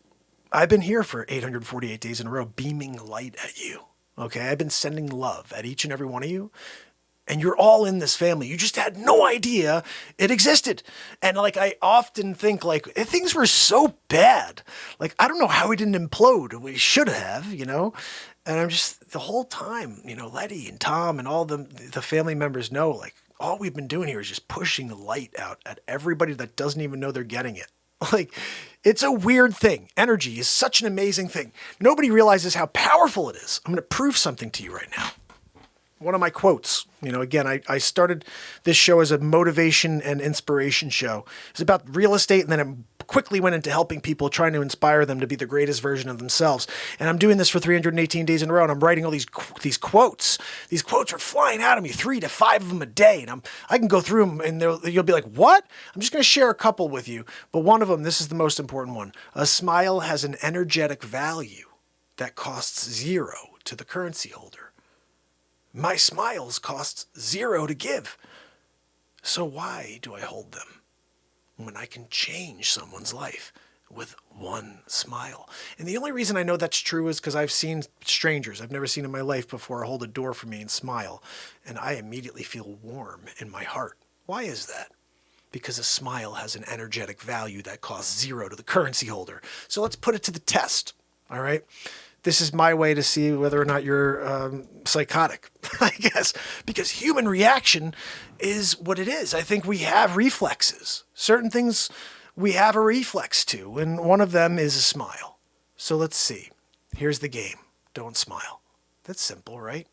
I've been here for 848 days in a row, beaming light at you. Okay. I've been sending love at each and every one of you, and you're all in this family. You just had no idea it existed. And like, I often think like things were so bad. Like, I don't know how we didn't implode. We should have, and I'm just the whole time, Letty and Tom and all the family members know, like, all we've been doing here is just pushing the light out at everybody that doesn't even know they're getting it. Like, it's a weird thing. Energy is such an amazing thing. Nobody realizes how powerful it is. I'm going to prove something to you right now. One of my quotes, again, I started this show as a motivation and inspiration show. It's about real estate, and then it quickly went into helping people, trying to inspire them to be the greatest version of themselves. And I'm doing this for 318 days in a row, and I'm writing all these quotes. These quotes are flying out of me, 3 to 5 of them a day, and I can go through them, and you'll be like, what? I'm just going to share a couple with you, but one of them, this is the most important one. A smile has an energetic value that costs 0 to the currency holder. My smiles cost zero to give. So why do I hold them when I can change someone's life with one smile? And the only reason I know that's true is because I've seen strangers I've never seen in my life before hold a door for me and smile, and I immediately feel warm in my heart. Why is that? Because a smile has an energetic value that costs zero to the currency holder. So let's put it to the test, all right? This is my way to see whether or not you're psychotic, I guess, because human reaction is what it is. I think we have reflexes. Certain things we have a reflex to, and one of them is a smile. So let's see. Here's the game. Don't smile. That's simple, right?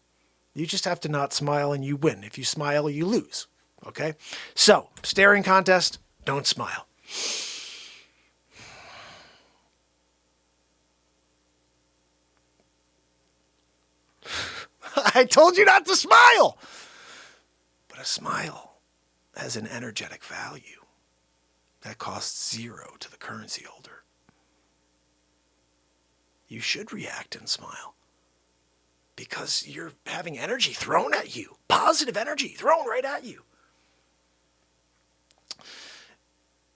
You just have to not smile and you win. If you smile, you lose. Okay? So, staring contest, don't smile. I told you not to smile. But a smile has an energetic value that costs zero to the currency holder. You should react and smile because you're having energy thrown at you, positive energy thrown right at you.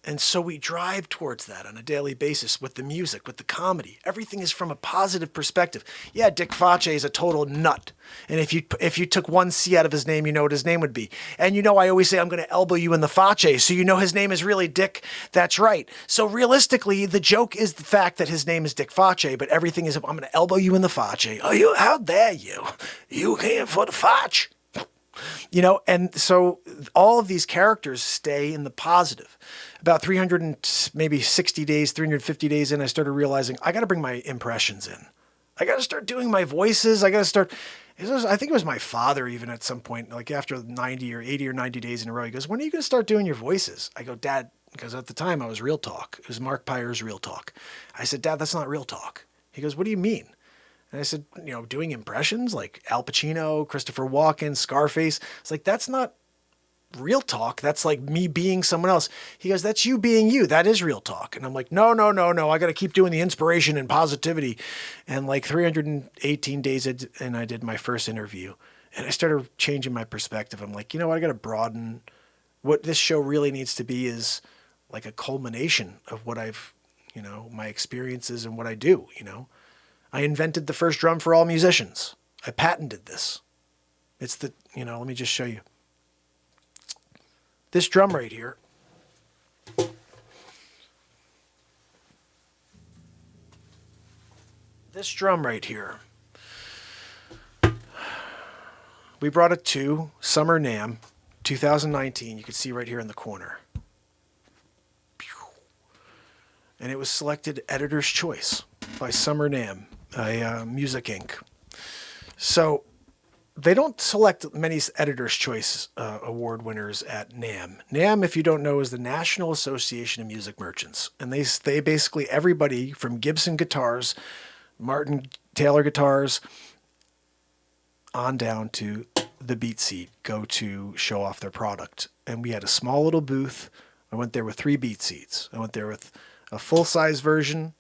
And so we drive towards that on a daily basis with the music, with the comedy. Everything is from a positive perspective. Yeah, Dick Facce is a total nut. And if you took one C out of his name, you know what his name would be. And you know I always say I'm going to elbow you in the Facce, so you know his name is really Dick. That's right. So realistically, the joke is the fact that his name is Dick Facce, but everything is I'm going to elbow you in the Facce. Oh, how dare you? You came for the Facce. You know, and so all of these characters stay in the positive. About 350 days in, I started realizing I got to bring my impressions in. I got to start doing my voices. I think it was my father even at some point, like after 90 or 80 or 90 days in a row, he goes, when are you going to start doing your voices? I go, Dad, because at the time I was Real Talk. It was Mark Pires Real Talk. I said, Dad, that's not Real Talk. He goes, what do you mean? And I said, doing impressions like Al Pacino, Christopher Walken, Scarface. It's like, that's not Real Talk. That's like me being someone else. He goes, that's you being you. That is Real Talk. And I'm like, no. I got to keep doing the inspiration and positivity. And like 318 days and I did my first interview and I started changing my perspective. I'm like, you know what? I got to broaden what this show really needs to be is like a culmination of what I've, my experiences and what I do, I invented the first drum for all musicians. I patented this. It's let me just show you. This drum right here. This drum right here. We brought it to Summer NAMM 2019. You can see right here in the corner. And it was selected Editor's Choice by Summer NAMM. Music Inc. So they don't select many Editor's Choice award winners at NAMM. NAMM, if you don't know, is the National Association of Music Merchants. And they basically, everybody from Gibson guitars, Martin Taylor guitars, on down to the Beat Seat, go to show off their product. And we had a small little booth. I went there with 3 Beat Seats. I went there with a full-size version,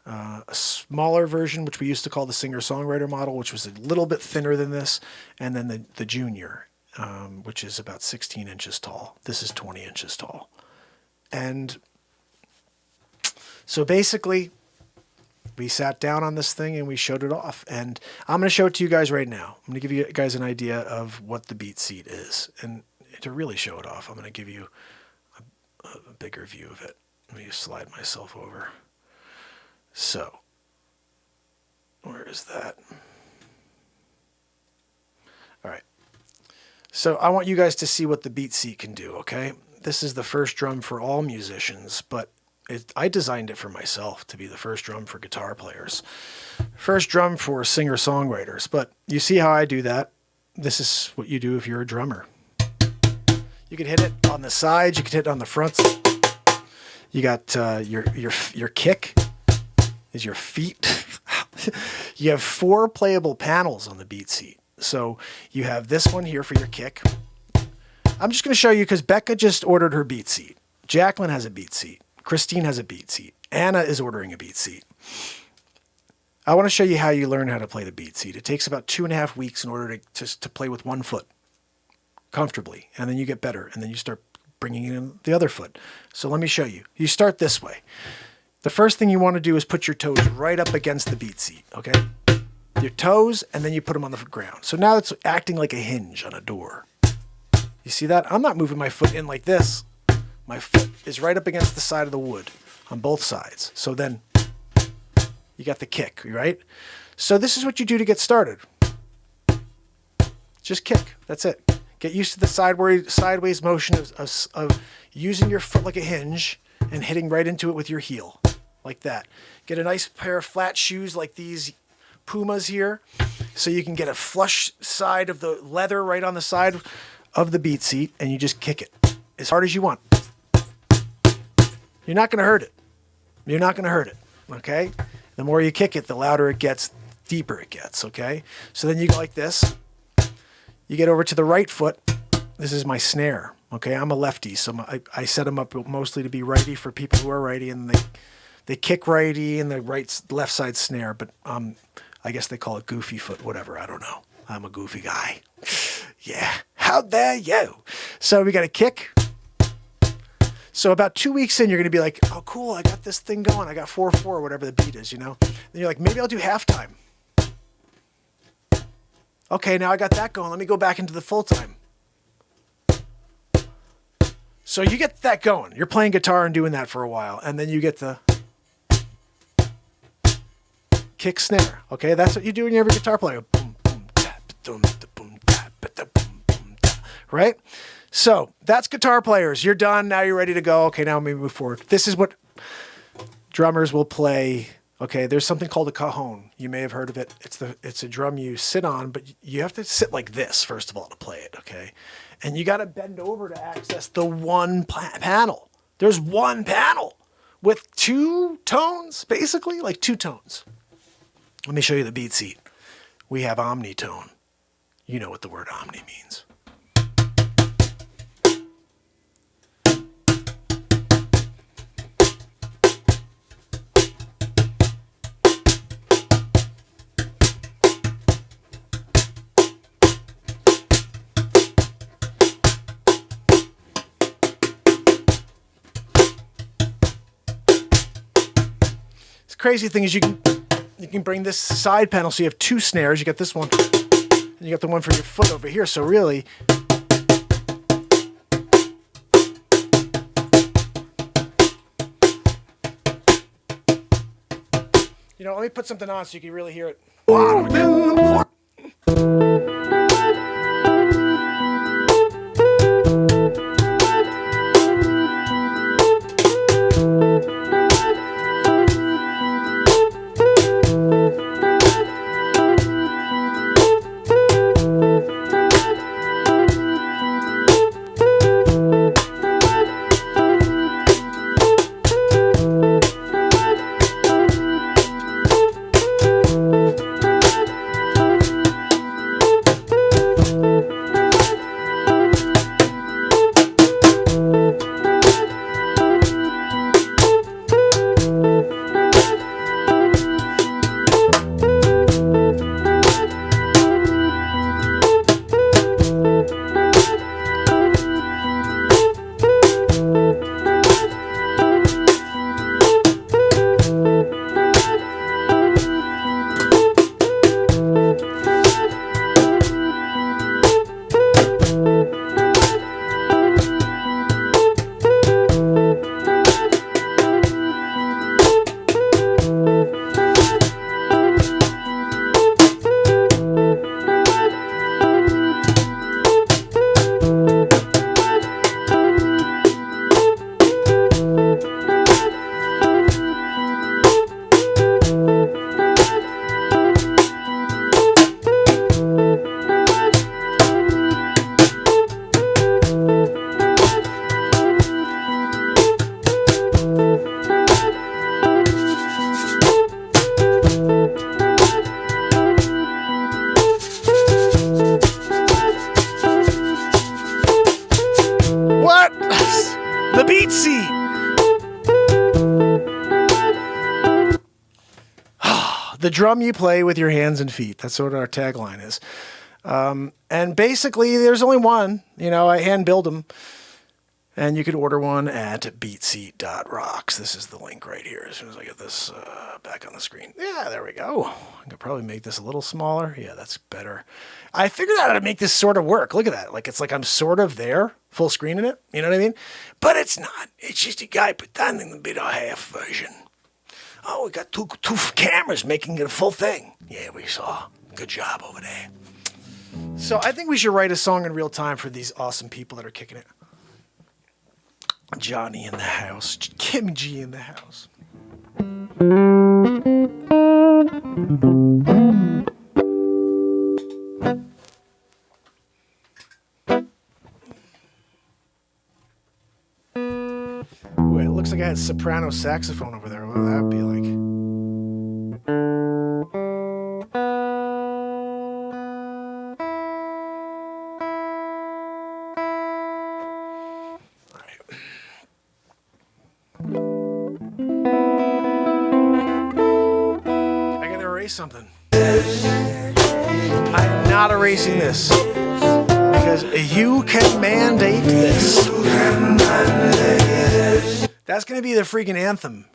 a smaller version, which we used to call the singer-songwriter model, which was a little bit thinner than this, and then the junior, which is about 16 inches tall. This is 20 inches tall. And so basically, we sat down on this thing and we showed it off. And I'm going to show it to you guys right now. I'm going to give you guys an idea of what the Beat Seat is. And to really show it off, I'm going to give you a bigger view of it. Let me slide myself over. So, where is that? All right. So I want you guys to see what the Beat Seat can do, okay? This is the first drum for all musicians, but I designed it for myself to be the first drum for guitar players. First drum for singer-songwriters, but you see how I do that? This is what you do if you're a drummer. You can hit it on the sides, you can hit it on the fronts. You got your kick is your feet. You have 4 playable panels on the Beat Seat. So you have this one here for your kick. I'm just going to show you because Becca just ordered her Beat Seat. Jacqueline has a Beat Seat. Christine has a Beat Seat. Anna is ordering a Beat Seat. I want to show you how you learn how to play the beat seat. It takes about 2.5 weeks in order to play with one foot comfortably, and then you get better, and then you start bringing in the other foot. So let me show you. You start this way. The first thing you want to do is put your toes right up against the beat seat, okay? Your toes, and then you put them on the ground. So now it's acting like a hinge on a door. You see that? I'm not moving my foot in like this. My foot is right up against the side of the wood on both sides. So then you got the kick, right? So this is what you do to get started. Just kick. That's it. Get used to the sideways motion of using your foot like a hinge and hitting right into it with your heel, like that. Get a nice pair of flat shoes like these Pumas here, so you can get a flush side of the leather right on the side of the beat seat, and you just kick it as hard as you want. You're not going to hurt it. You're not going to hurt it, okay? The more you kick it, the louder it gets, deeper it gets, okay? So then you go like this. You get over to the right foot. This is my snare, okay? I'm a lefty, so I set them up mostly to be righty for people who are righty, and they kick righty and the left side snare, but I guess they call it goofy foot, whatever. I don't know. I'm a goofy guy. Yeah. How dare you? So we got a kick. So about 2 weeks in, you're going to be like, oh, cool, I got this thing going. I got 4/4, whatever the beat is, you know? Then you're like, maybe I'll do halftime. Okay, now I got that going. Let me go back into the full time. So you get that going. You're playing guitar and doing that for a while. And then you get the kick snare. Okay, that's what you do when you're a guitar player. Right? So that's guitar players. You're done. Now you're ready to go. Okay, now let me move forward. This is what drummers will play. Okay, there's something called a cajon. You may have heard of it. It's a drum you sit on, but you have to sit like this, first of all, to play it, okay? And you got to bend over to access the one panel. There's one panel with 2 tones, basically, like 2 tones. Let me show you the beat seat. We have omnitone. You know what the word omni means. Crazy thing is you can bring this side panel so you have 2 snares. You got this one and you got the one for your foot over here. So really, you know, let me put something on so you can really hear it. The beat seat. the drum you play with your hands and feet. That's what our tagline is. And basically, there's only one. I hand build them. And you can order one at beatseat.rocks. This is the link right here. As soon as I get this back on the screen. Yeah, there we go. I could probably make this a little smaller. Yeah, that's better. I figured out how to make this sort of work. Look at that. It's like I'm sort of there, full screen in it. You know what I mean? But it's not. It's just a guy pretending to be the half version. Oh, we got two cameras making it a full thing. Yeah, we saw. Good job over there. So I think we should write a song in real time for these awesome people that are kicking it. Johnny in the house. Kim G in the house. Wait, it looks like I had soprano saxophone over there. What would that be like? Something. I'm not erasing this because you can mandate this. That's going to be the freaking anthem.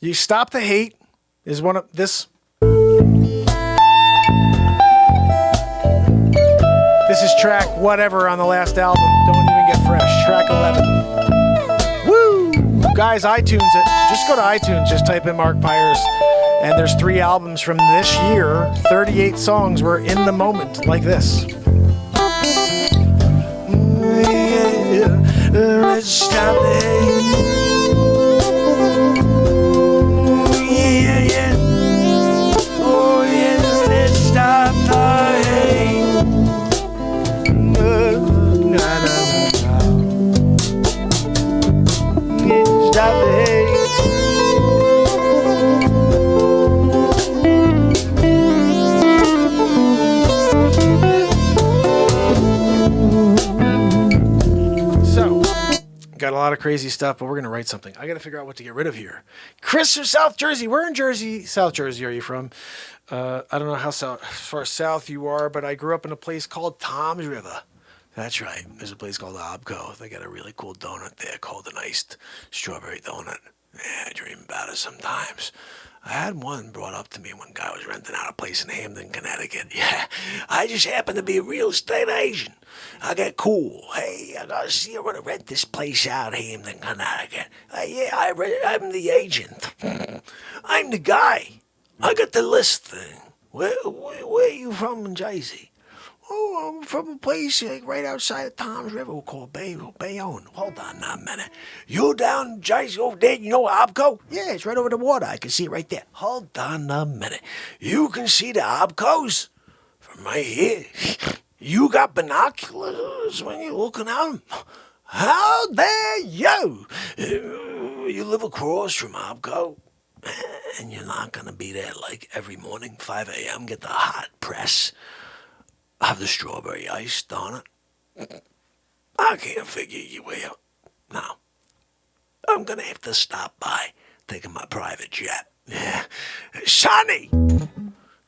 You Stop the Hate is one of this. This is track whatever on the last album. Don't even get fresh. Track 11. Woo! Guys, iTunes it. Just go to iTunes. Just type in Mark Pires. And there's 3 albums from this year, 38 songs were in the moment, like this. Let's stop the hate. Oh yeah, let's stop the hate. Stop the hate. Got a lot of crazy stuff, but we're going to write something. I got to figure out what to get rid of here. Chris from South Jersey. Where in Jersey? South Jersey are you from? I don't know how far south you are, but I grew up in a place called Tom's River. That's right. There's a place called Obco. They got a really cool donut there called an iced strawberry donut. Yeah, I dream about it sometimes. I had one brought up to me when a guy was renting out a place in Hamden, Connecticut. Yeah, I just happen to be a real estate agent. I get cool. Hey, I gotta see you want to rent this place out, Hamden, Connecticut. Yeah, I'm the agent. I'm the guy. I got the list thing. Where are you from in Jersey? Oh, I'm from a place right outside of Tom's River called Bayonne. Hold on now a minute. You down in Jersey over there, you know where Obco? Yeah, it's right over the water. I can see it right there. Hold on a minute. You can see the Obcos from right here. You got binoculars when you're looking at them. How dare you? You live across from Obco, and you're not going to be there like every morning, 5 a.m., get the hot press. Have the strawberry ice on it. I can't figure you out. No. I'm going to have to stop by, taking my private jet. Yeah. Sonny!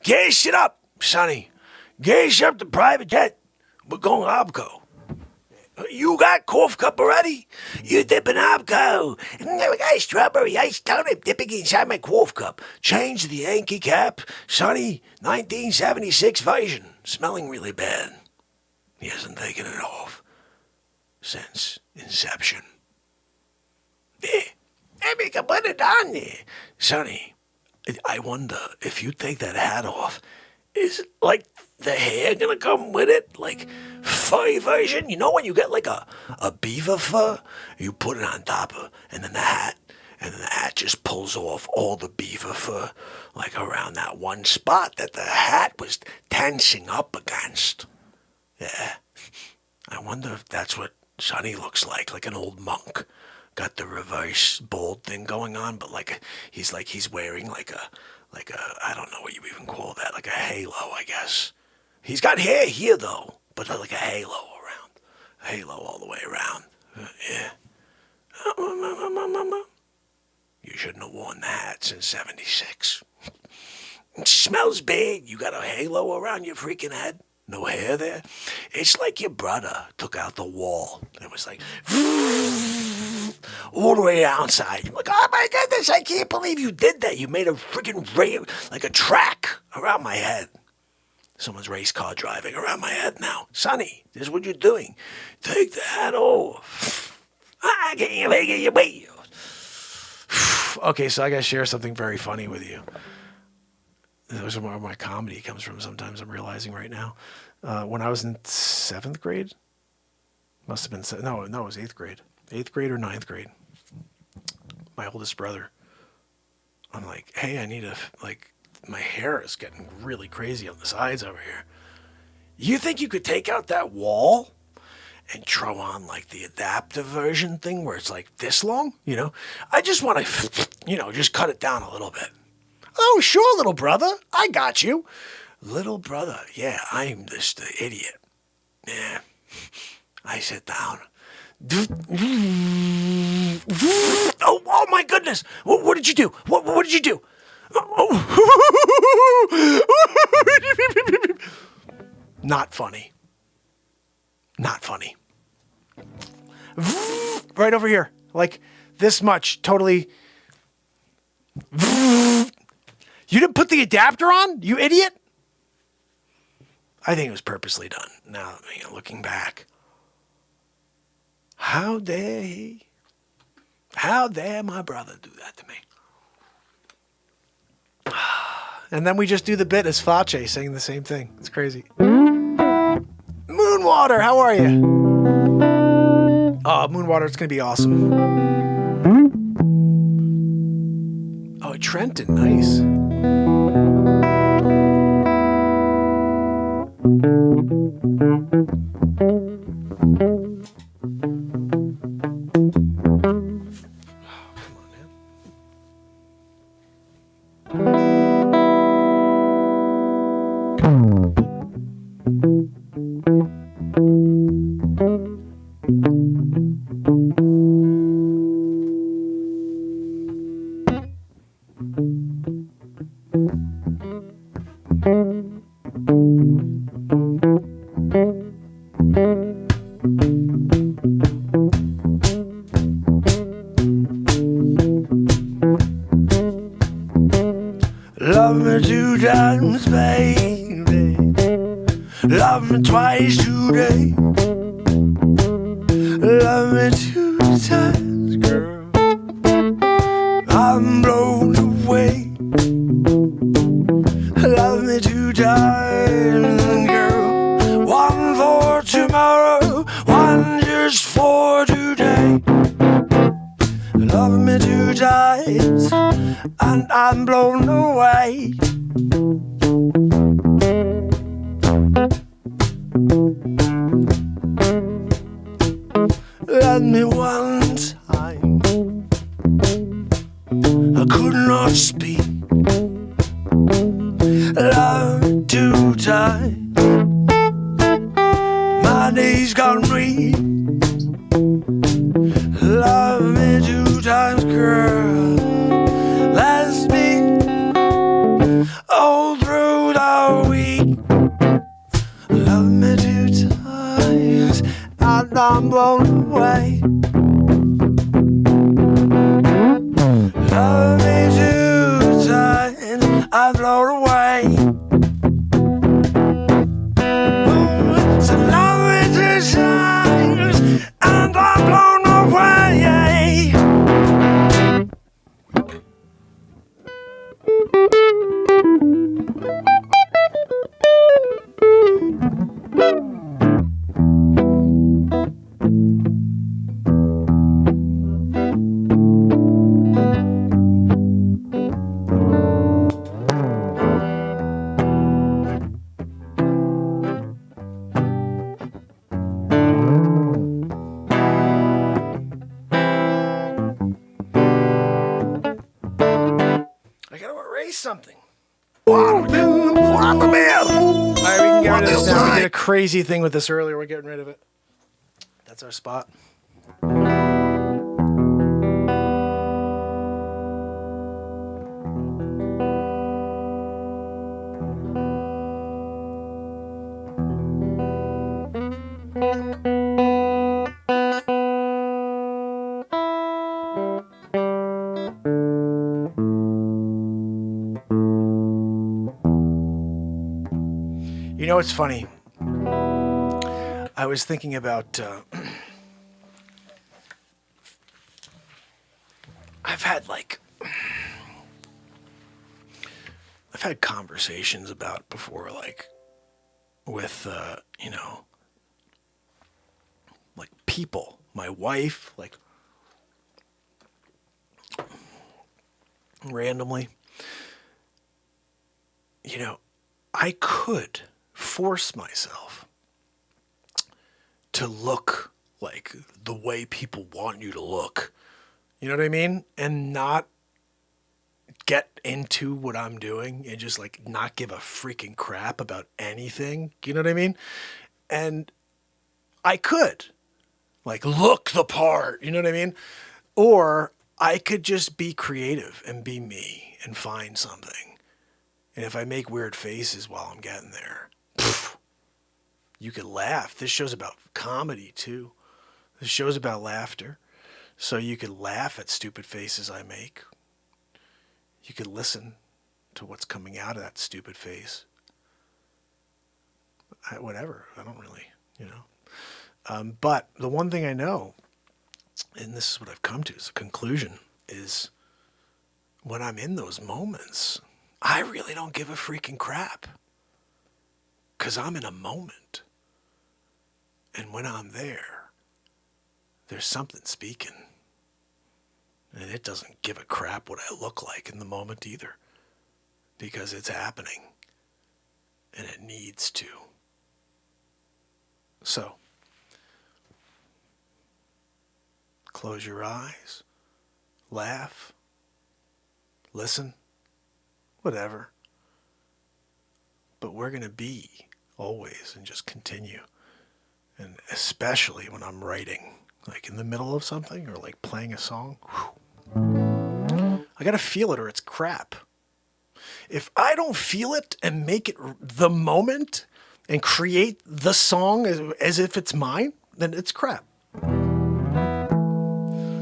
Gas it up, Sonny. Gas up the private jet. We're going Obco. You got cough cup already? You dipping Obco. We got strawberry ice down it dipping inside my cough cup. Change the Yankee cap. Sonny, 1976 version. Smelling really bad. He hasn't taken it off since inception. Yeah. I mean, can put it on there. Sonny, I wonder if you take that hat off, is like the hair gonna come with it? Like furry version? You know when you get like a beaver fur? You put it on top of, and then the hat just pulls off all the beaver fur, like around that one spot that the hat was tensing up against. Yeah. I wonder if that's what Sonny looks like an old monk. Got the reverse bald thing going on, but he's wearing like a I don't know what you even call that, like a halo, I guess. He's got hair here though, but like a halo around, a halo all the way around. Yeah. You shouldn't have worn the hat since '76. It smells bad. You got a halo around your freaking head. No hair there. It's like your brother took out the wall. It was like all the way outside. I'm like, oh my goodness, I can't believe you did that. You made a freaking like a track around my head. Someone's race car driving around my head now. Sonny, this is what you're doing. Take the hat off. I can't make it your way. Okay, so I gotta share something very funny with you. Those are where my comedy comes from sometimes, I'm realizing right now. When I was in 7th grade, must have been, no, it was 8th grade. 8th grade or 9th grade. My oldest brother, I'm like, hey, I need my hair is getting really crazy on the sides over here. You think you could take out that wall and throw on like the adaptive version thing where it's like this long? You know, I just want to, just cut it down a little bit. Oh, sure, little brother. I got you. Little brother. Yeah, I'm the idiot. Yeah. I sit down. Oh my goodness. What did you do? What did you do? Not funny. Not funny. Right over here. Like this much. Totally. You didn't put the adapter on, you idiot? I think it was purposely done. Now, looking back. How dare he? How dare my brother do that to me? And then we just do the bit as Facce saying the same thing. It's crazy. Moonwater, how are you? Oh, Moonwater, it's going to be awesome. Oh, Trenton, nice. Love me 2 times, baby. Love me twice today. Love me 2 times, girl. I'm blown away. Love me 2 times, girl. 1 for tomorrow, 1 just for today. Love me 2 times, and I'm blown away. Love me 1 time, I could not speak. Love me 2 times, my days gone weak. Love me 2 times, girl. Last me all through the week. Love me 2 times, and I'm blown away. Love me 2 times, I'm blown away. So love me 2 times, and I'm blown away. I gotta erase something. All right, we can get rid of this now. We did a crazy thing with this earlier. We're getting rid of it. That's our spot. know, it's funny. I was thinking about, I've had conversations about before, like, with, like people, my wife, like, randomly, I could force myself to look like the way people want you to look. You know what I mean? And not get into what I'm doing and just like not give a freaking crap about anything. You know what I mean? And I could like look the part, you know what I mean? Or I could just be creative and be me and find something. And if I make weird faces while I'm getting there, you could laugh. This show's about comedy too. This show's about laughter. So you could laugh at stupid faces I make. You could listen to what's coming out of that stupid face. Whatever. I don't really, But the one thing I know, and this is what I've come to as a conclusion, is when I'm in those moments, I really don't give a freaking crap. Because I'm in a moment. And when I'm there, there's something speaking. And it doesn't give a crap what I look like in the moment either. Because it's happening. And it needs to. So, close your eyes. Laugh. Listen. Whatever. But we're going to be always and just continue. And especially when I'm writing, like in the middle of something or like playing a song. I got to feel it or it's crap. If I don't feel it and make it the moment and create the song as if it's mine, then it's crap.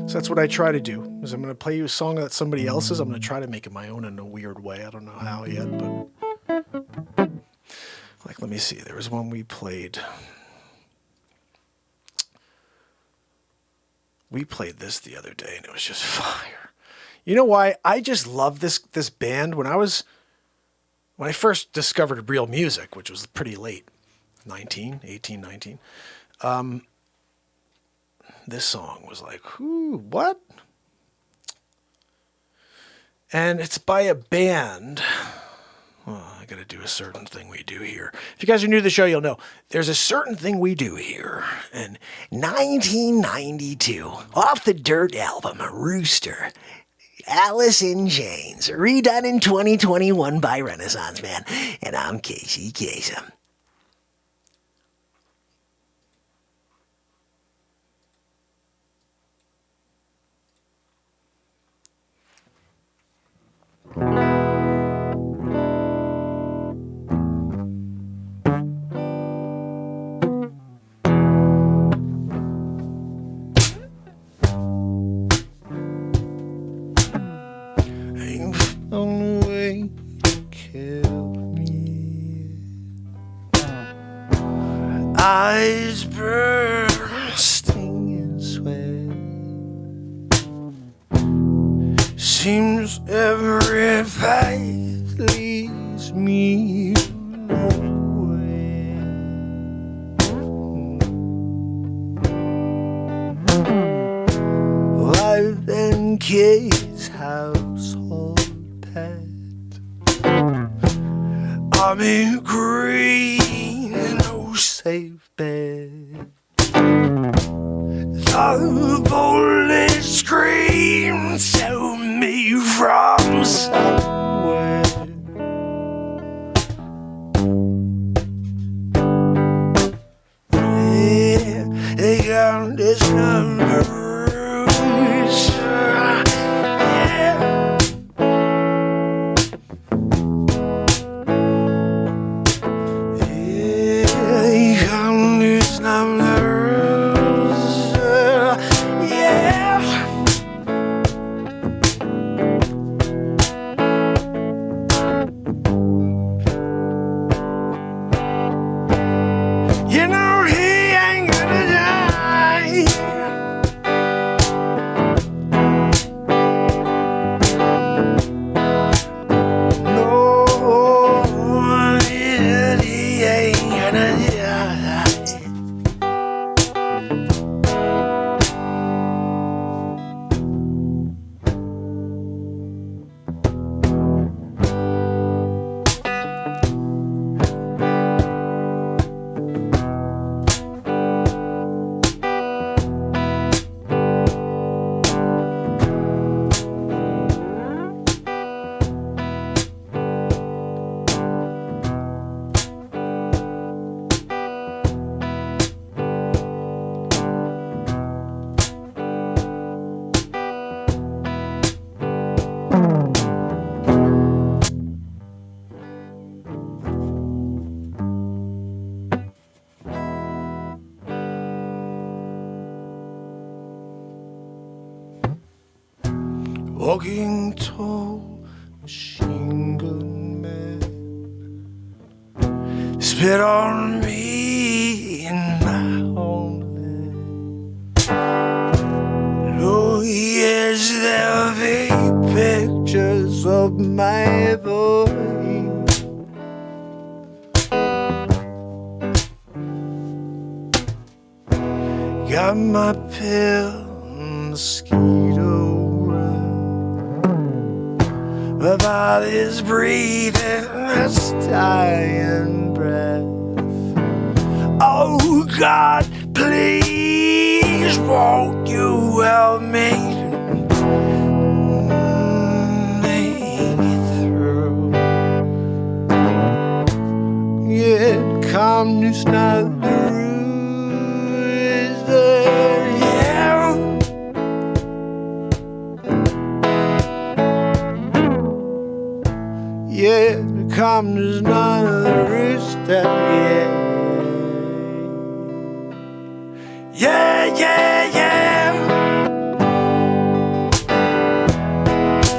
So that's what I try to do, is I'm going to play you a song that's somebody else's. I'm going to try to make it my own in a weird way. I don't know how yet, but like, let me see. There was one we played. We played this the other day, and it was just fire. You know why? I just love this band. When I first discovered real music, which was pretty late, 19. This song was like, what? And it's by a band. Well, I got to do a certain thing we do here. If you guys are new to the show, you'll know. There's a certain thing we do here. In 1992, off the Dirt album, Rooster, Alice in Chains, redone in 2021 by Renaissance Man. And I'm Casey Kasem. Eyes bursting in sweat. Seems every path leads me nowhere. Wife and kids, household pet. I'm in green, no safe bed. The bullet screams to me from somewhere. Yeah, they got this number. walking tall, machine gun man, spit on me in my homeland. Oh yes, there'll be pictures of my boy. Got my pill, mosquito run. My body's breathing its dying breath. Oh God, please won't you help me make it through? Yeah, calmness not the yeah, the calmness not the roost that yeah, yeah, yeah.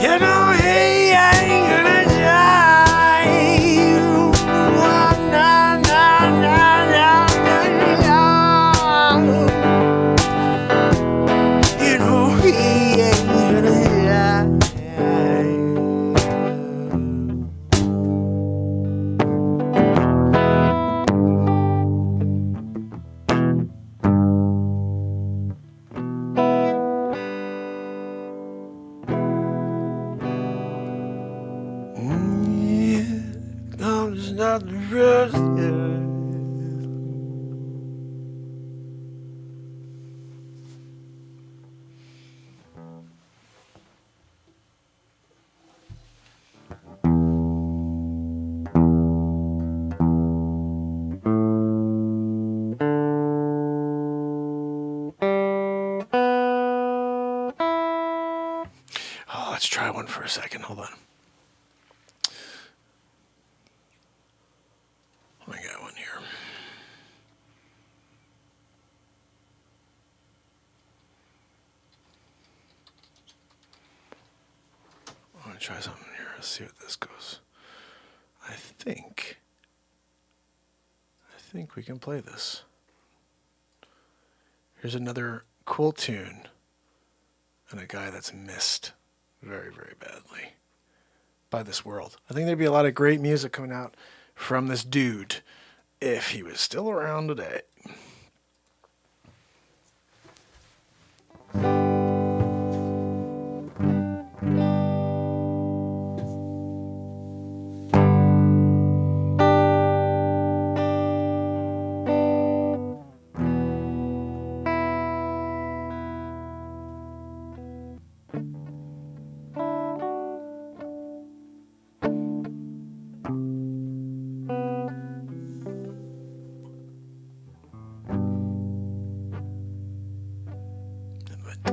You know he ain't gonna die. Nah, nah, nah, nah, nah, nah. You know he ain't gonna die. Not the rest, oh, let's try one for a second. Hold on. I got one here. I'm going to try something here. Let's see what this goes. I think we can play this. Here's another cool tune and a guy that's missed very, very badly by this world. I think there'd be a lot of great music coming out from this dude if he was still around today.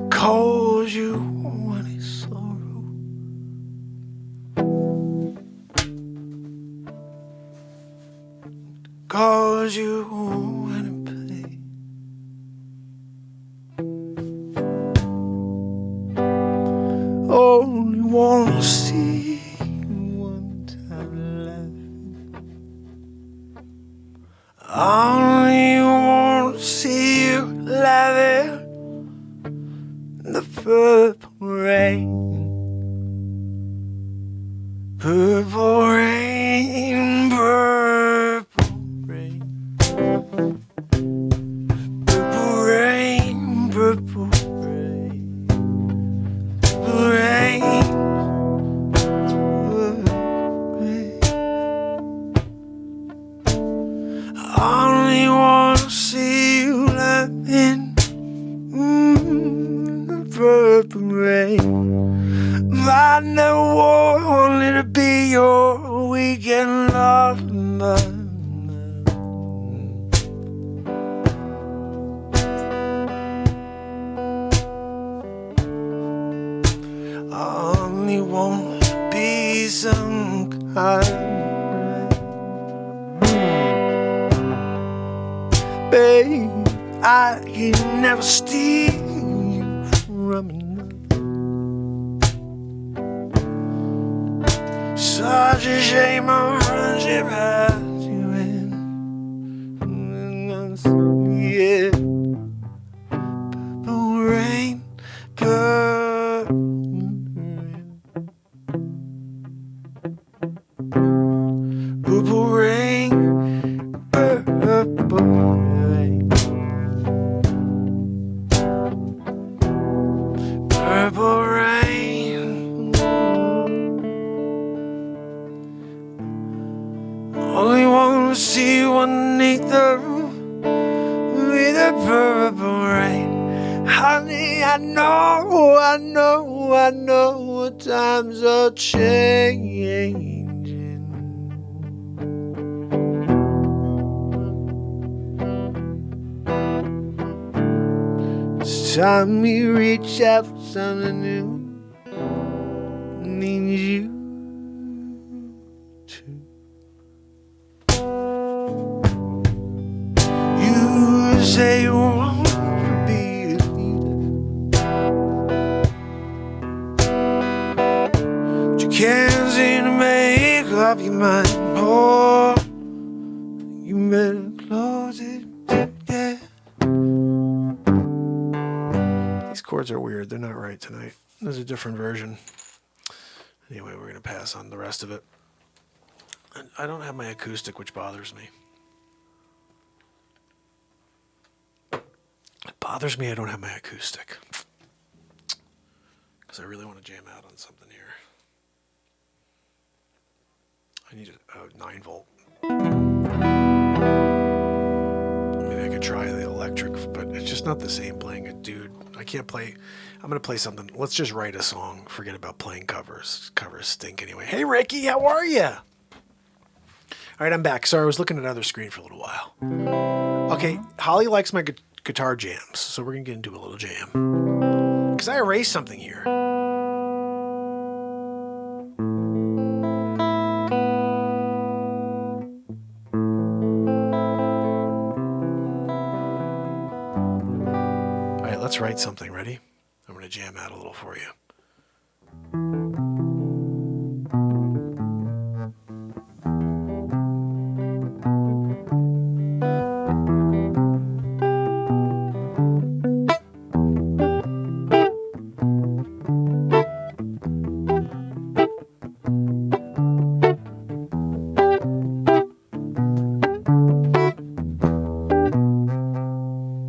Calls you when it's sorrow, calls you when in pain. Only wanna see you one time laughing. Only wanna see you laughing. The purple rain, purple rain, purple rain, purple rain, purple rain, purple rain, purple rain. I only wanna see you laughing. Purple rain. I never wanted to be your weekend love. I only want to be some kind of rain. Babe, I can never steal from another. such a shame our friendship had you in. Yeah. Purple rain, purple rain. Purple rain, purple rain. Purple rain. Only want to see you underneath the roof with the purple rain. Honey, I know times are changing. It's time we reach out for something new. Needs you too. You say you want to be a leader, but you can't seem to make up your mind. Oh, you better close it, yeah. These chords are weird. They're not right tonight. There's a different version. Anyway, we're going to pass on the rest of it. I don't have my acoustic, which bothers me. It bothers me I don't have my acoustic. Because I really want to jam out on something here. I need a 9-volt. Maybe I could try the electric, but it's just not the same playing a dude. I can't play. I'm going to play something. Let's just write a song. Forget about playing covers. Covers stink anyway. Hey, Ricky, how are you? All right, I'm back. Sorry, I was looking at another screen for a little while. Okay, Holly likes my guitar jams, so we're going to get into a little jam. Because I erased something here. All right, let's write something. Ready? I'm going to jam out a little for you.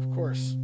Of course.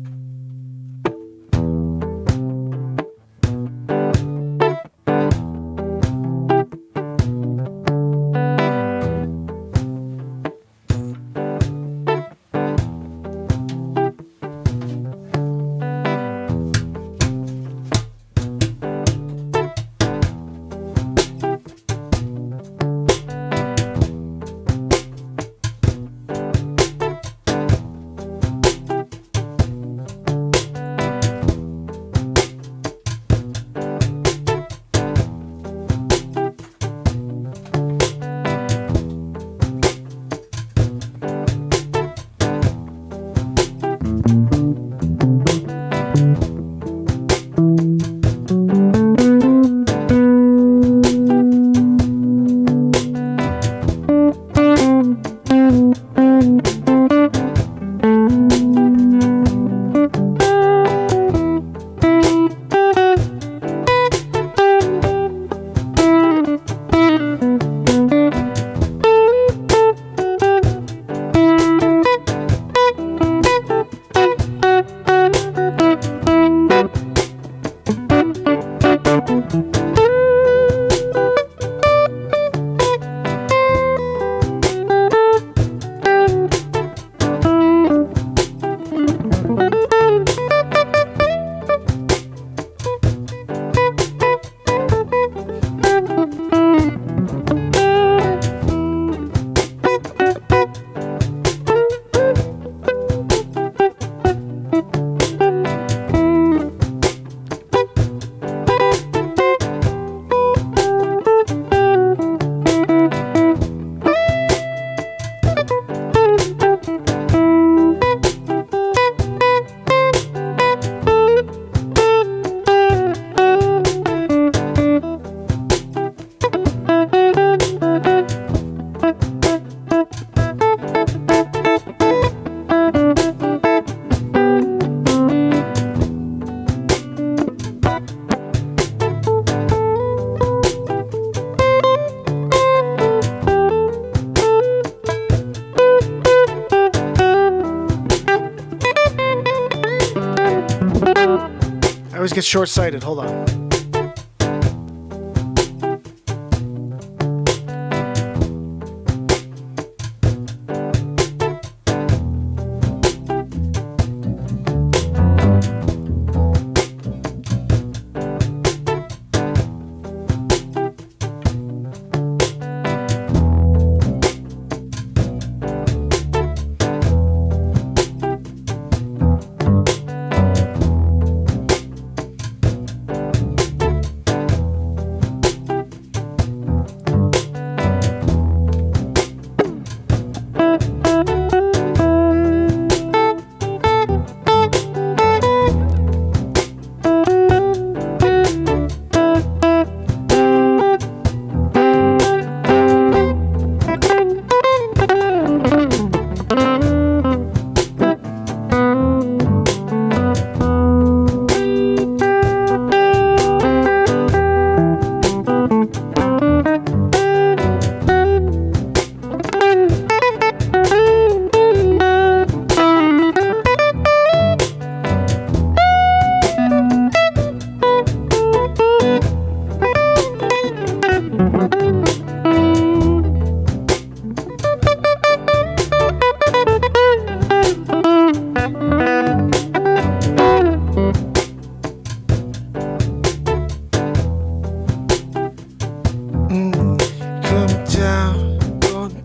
always get short-sighted. Hold on.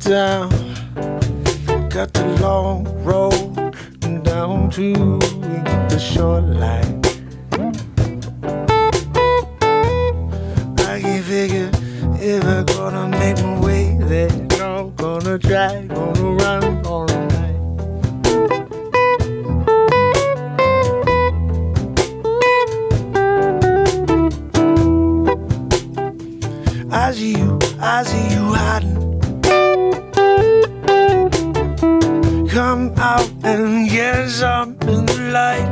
Down, got the long road down to the shoreline. I can figure if I'm gonna make my way there, I'm gonna try, gonna run all night. I see you hiding. Come out and get some in the light.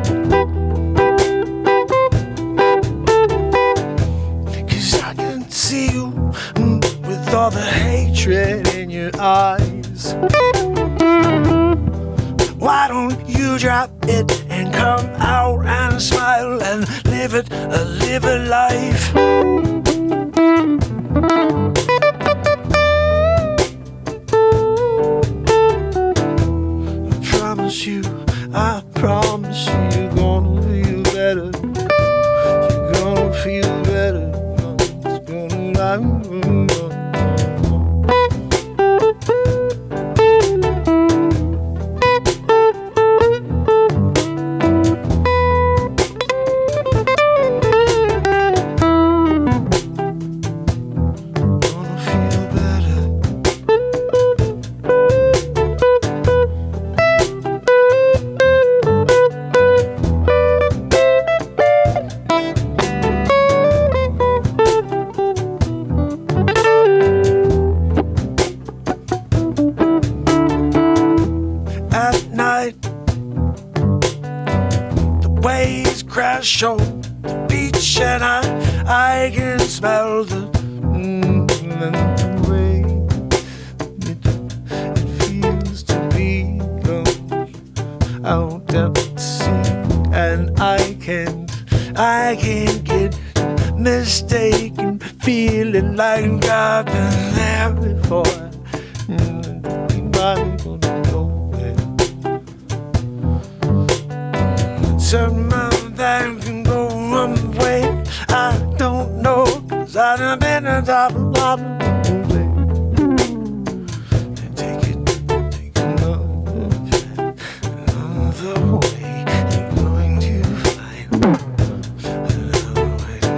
'Cause I can see you with all the hatred in your eyes. Why don't you drop it and come out and smile and live a life? I promise you, you're gonna feel better. You're gonna feel better. It's gonna crash on the beach and I can smell the way it feels to be out at sea, and I can't get mistaken, feeling like I've been there before. Some that can go one way, I don't know, 'cause I've been on top of the way. Take another way, you're going to find another way to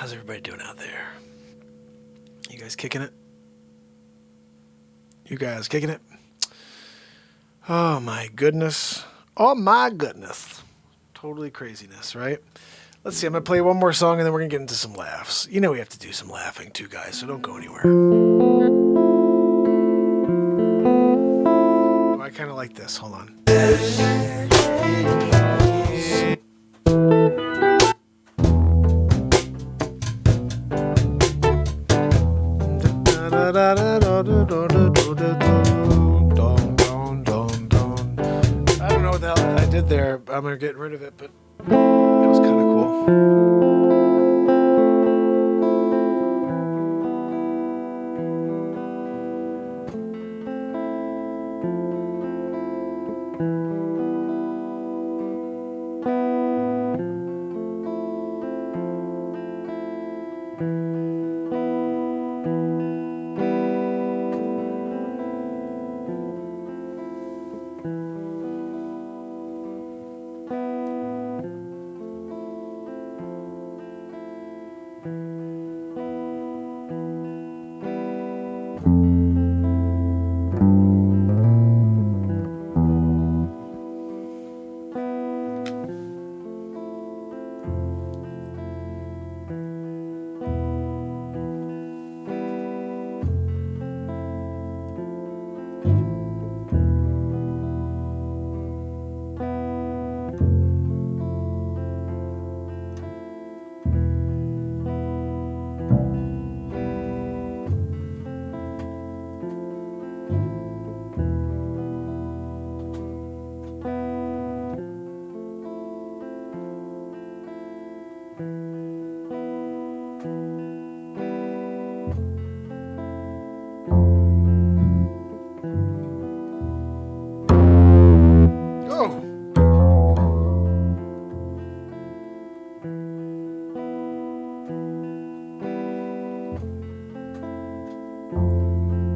How's everybody doing out there? You guys kicking it? You guys kicking it? Oh my goodness. Oh my goodness. Totally craziness, right? Let's see, I'm going to play one more song and then we're going to get into some laughs. You know we have to do some laughing too, guys, so don't go anywhere. Oh, I kind of like this. Hold on. I don't know what the hell I did there. I'm going to get rid of it, but it was kind of cool.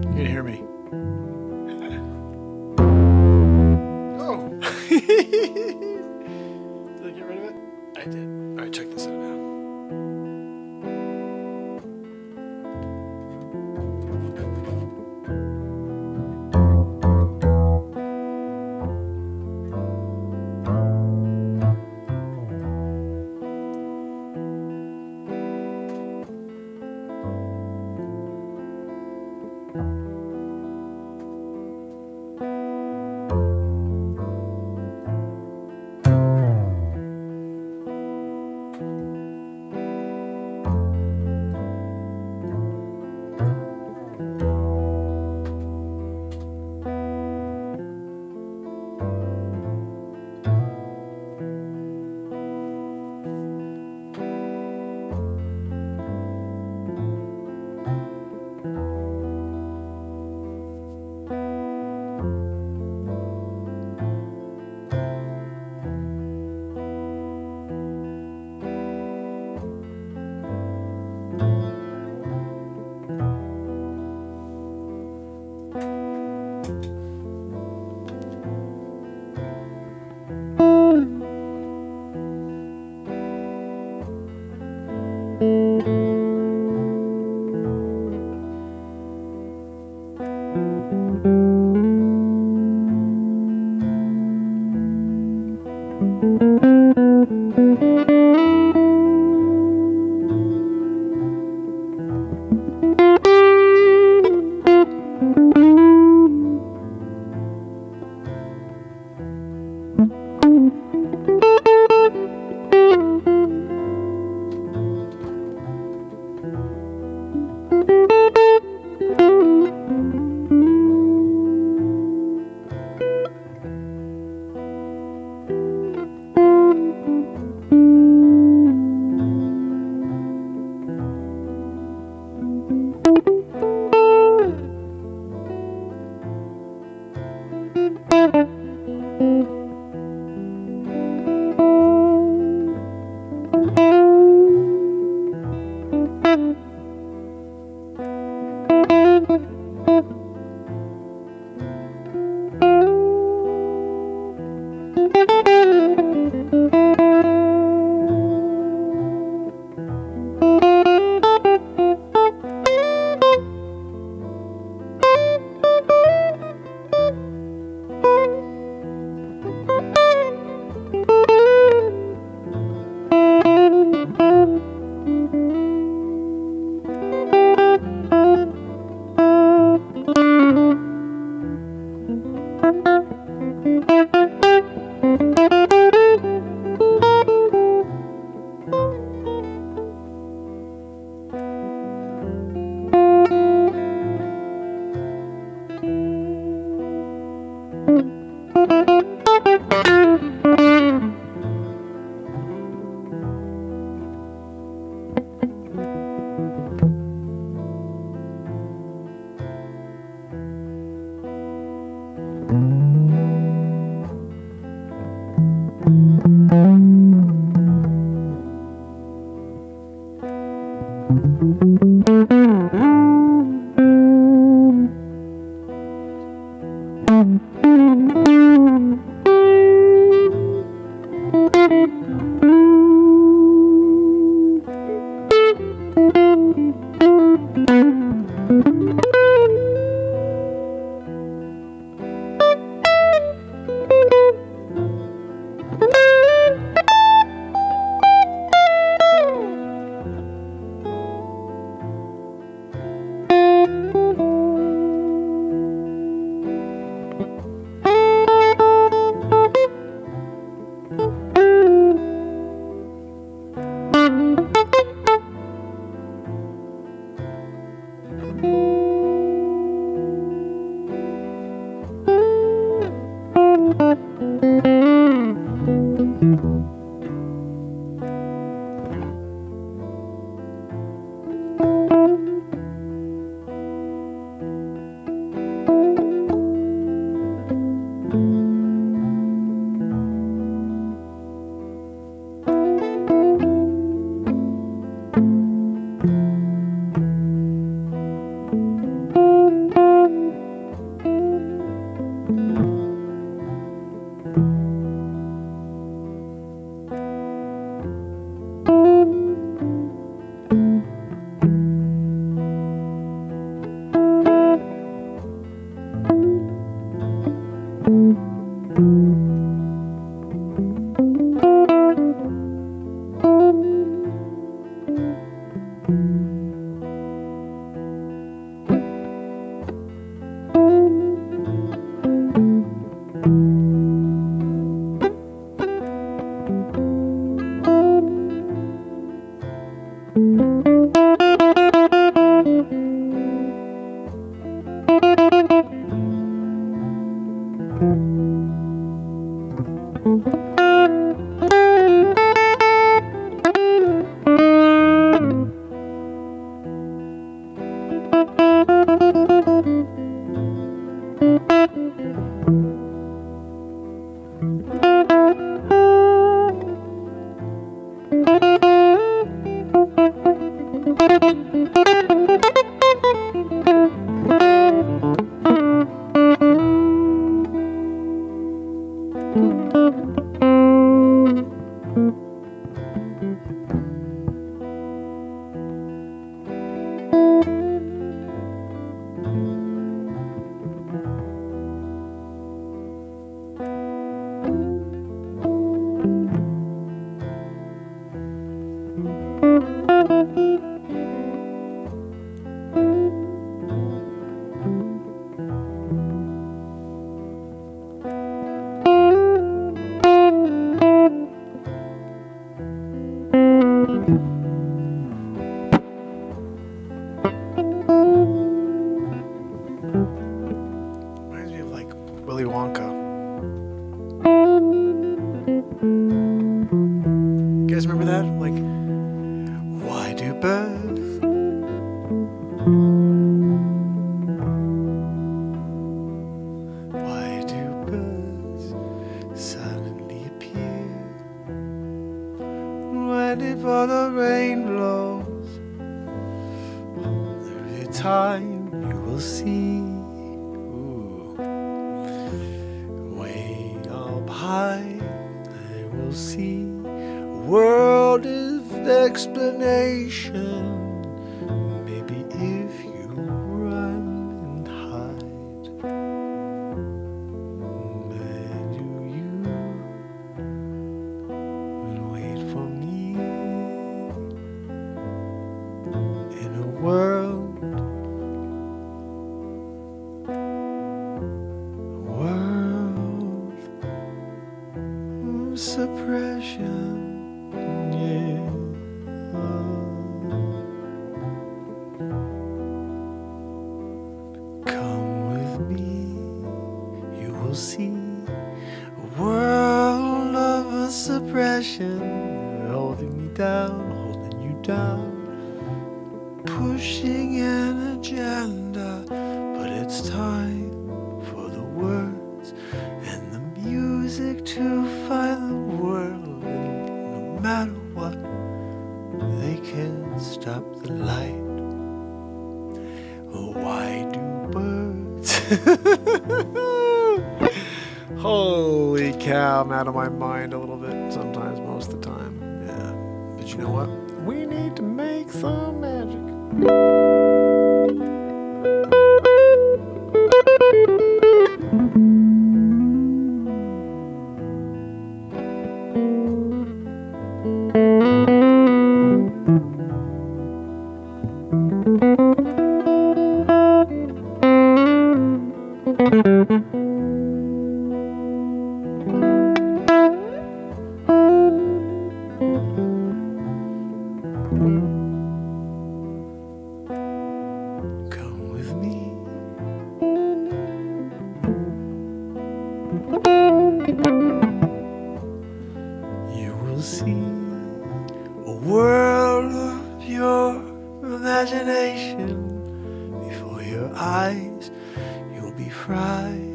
You can hear me. Oh. Did I get rid of it? I did. All right, check this out now. Willy Wonka. You guys remember that? Like, why do birds suddenly appear when before the rain blows? Every time you will see, way up high, I will see a world of explanation. Maybe if you run and hide, where do you wait for me in a world suppression, yeah. Come with me, you will see a world of suppression, holding me down, holding you down, pushing an agenda. But it's time for the words and the music to find the world, and no matter what they can't stop the light. Why do birds? Holy cow, I'm out of my mind a little bit sometimes, most of the time. Yeah. But you know what? We need to make some magic. Come with me. You will see a world of pure imagination. Before your eyes, you'll be fried.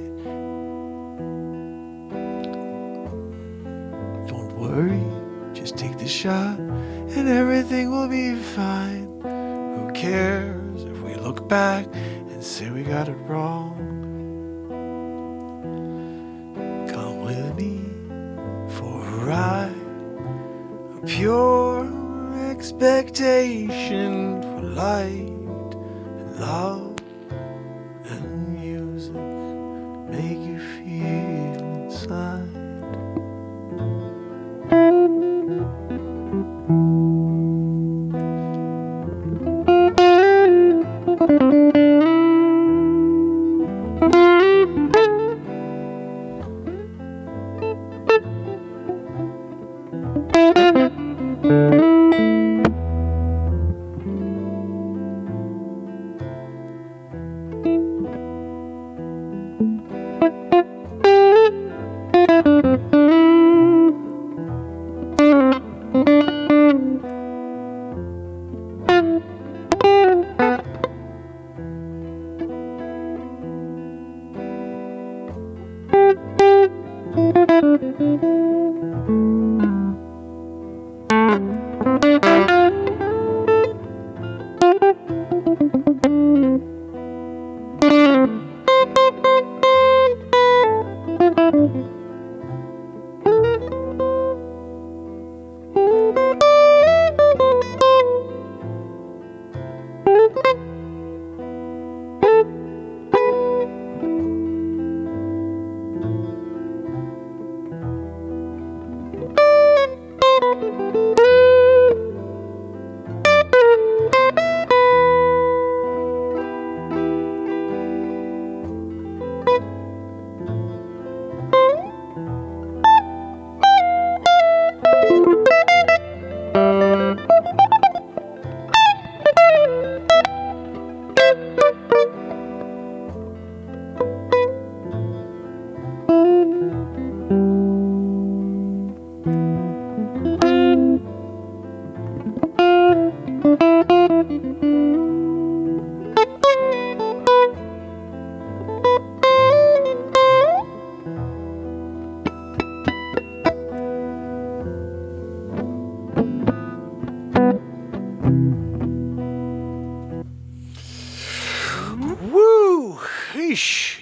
Don't worry, just take the shot and everything will be fine. Who cares if we look back and say we got it wrong? Come with me for a ride, a pure expectation for light and love and music, make you feel inside.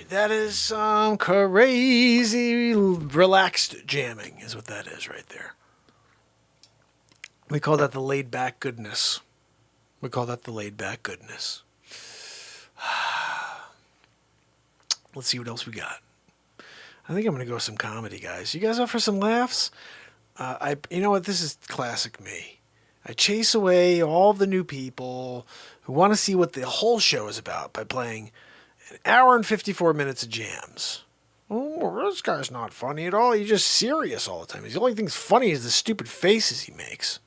That is some crazy relaxed jamming is what that is right there. We call that the laid back goodness. Let's see what else we got. I think I'm going to go with some comedy, guys. You guys up for some laughs? You know what? This is classic me. I chase away all the new people who want to see what the whole show is about by playing an hour and 54 minutes of jams. Oh, this guy's not funny at all. He's just serious all the time. The only thing that's funny is the stupid faces he makes.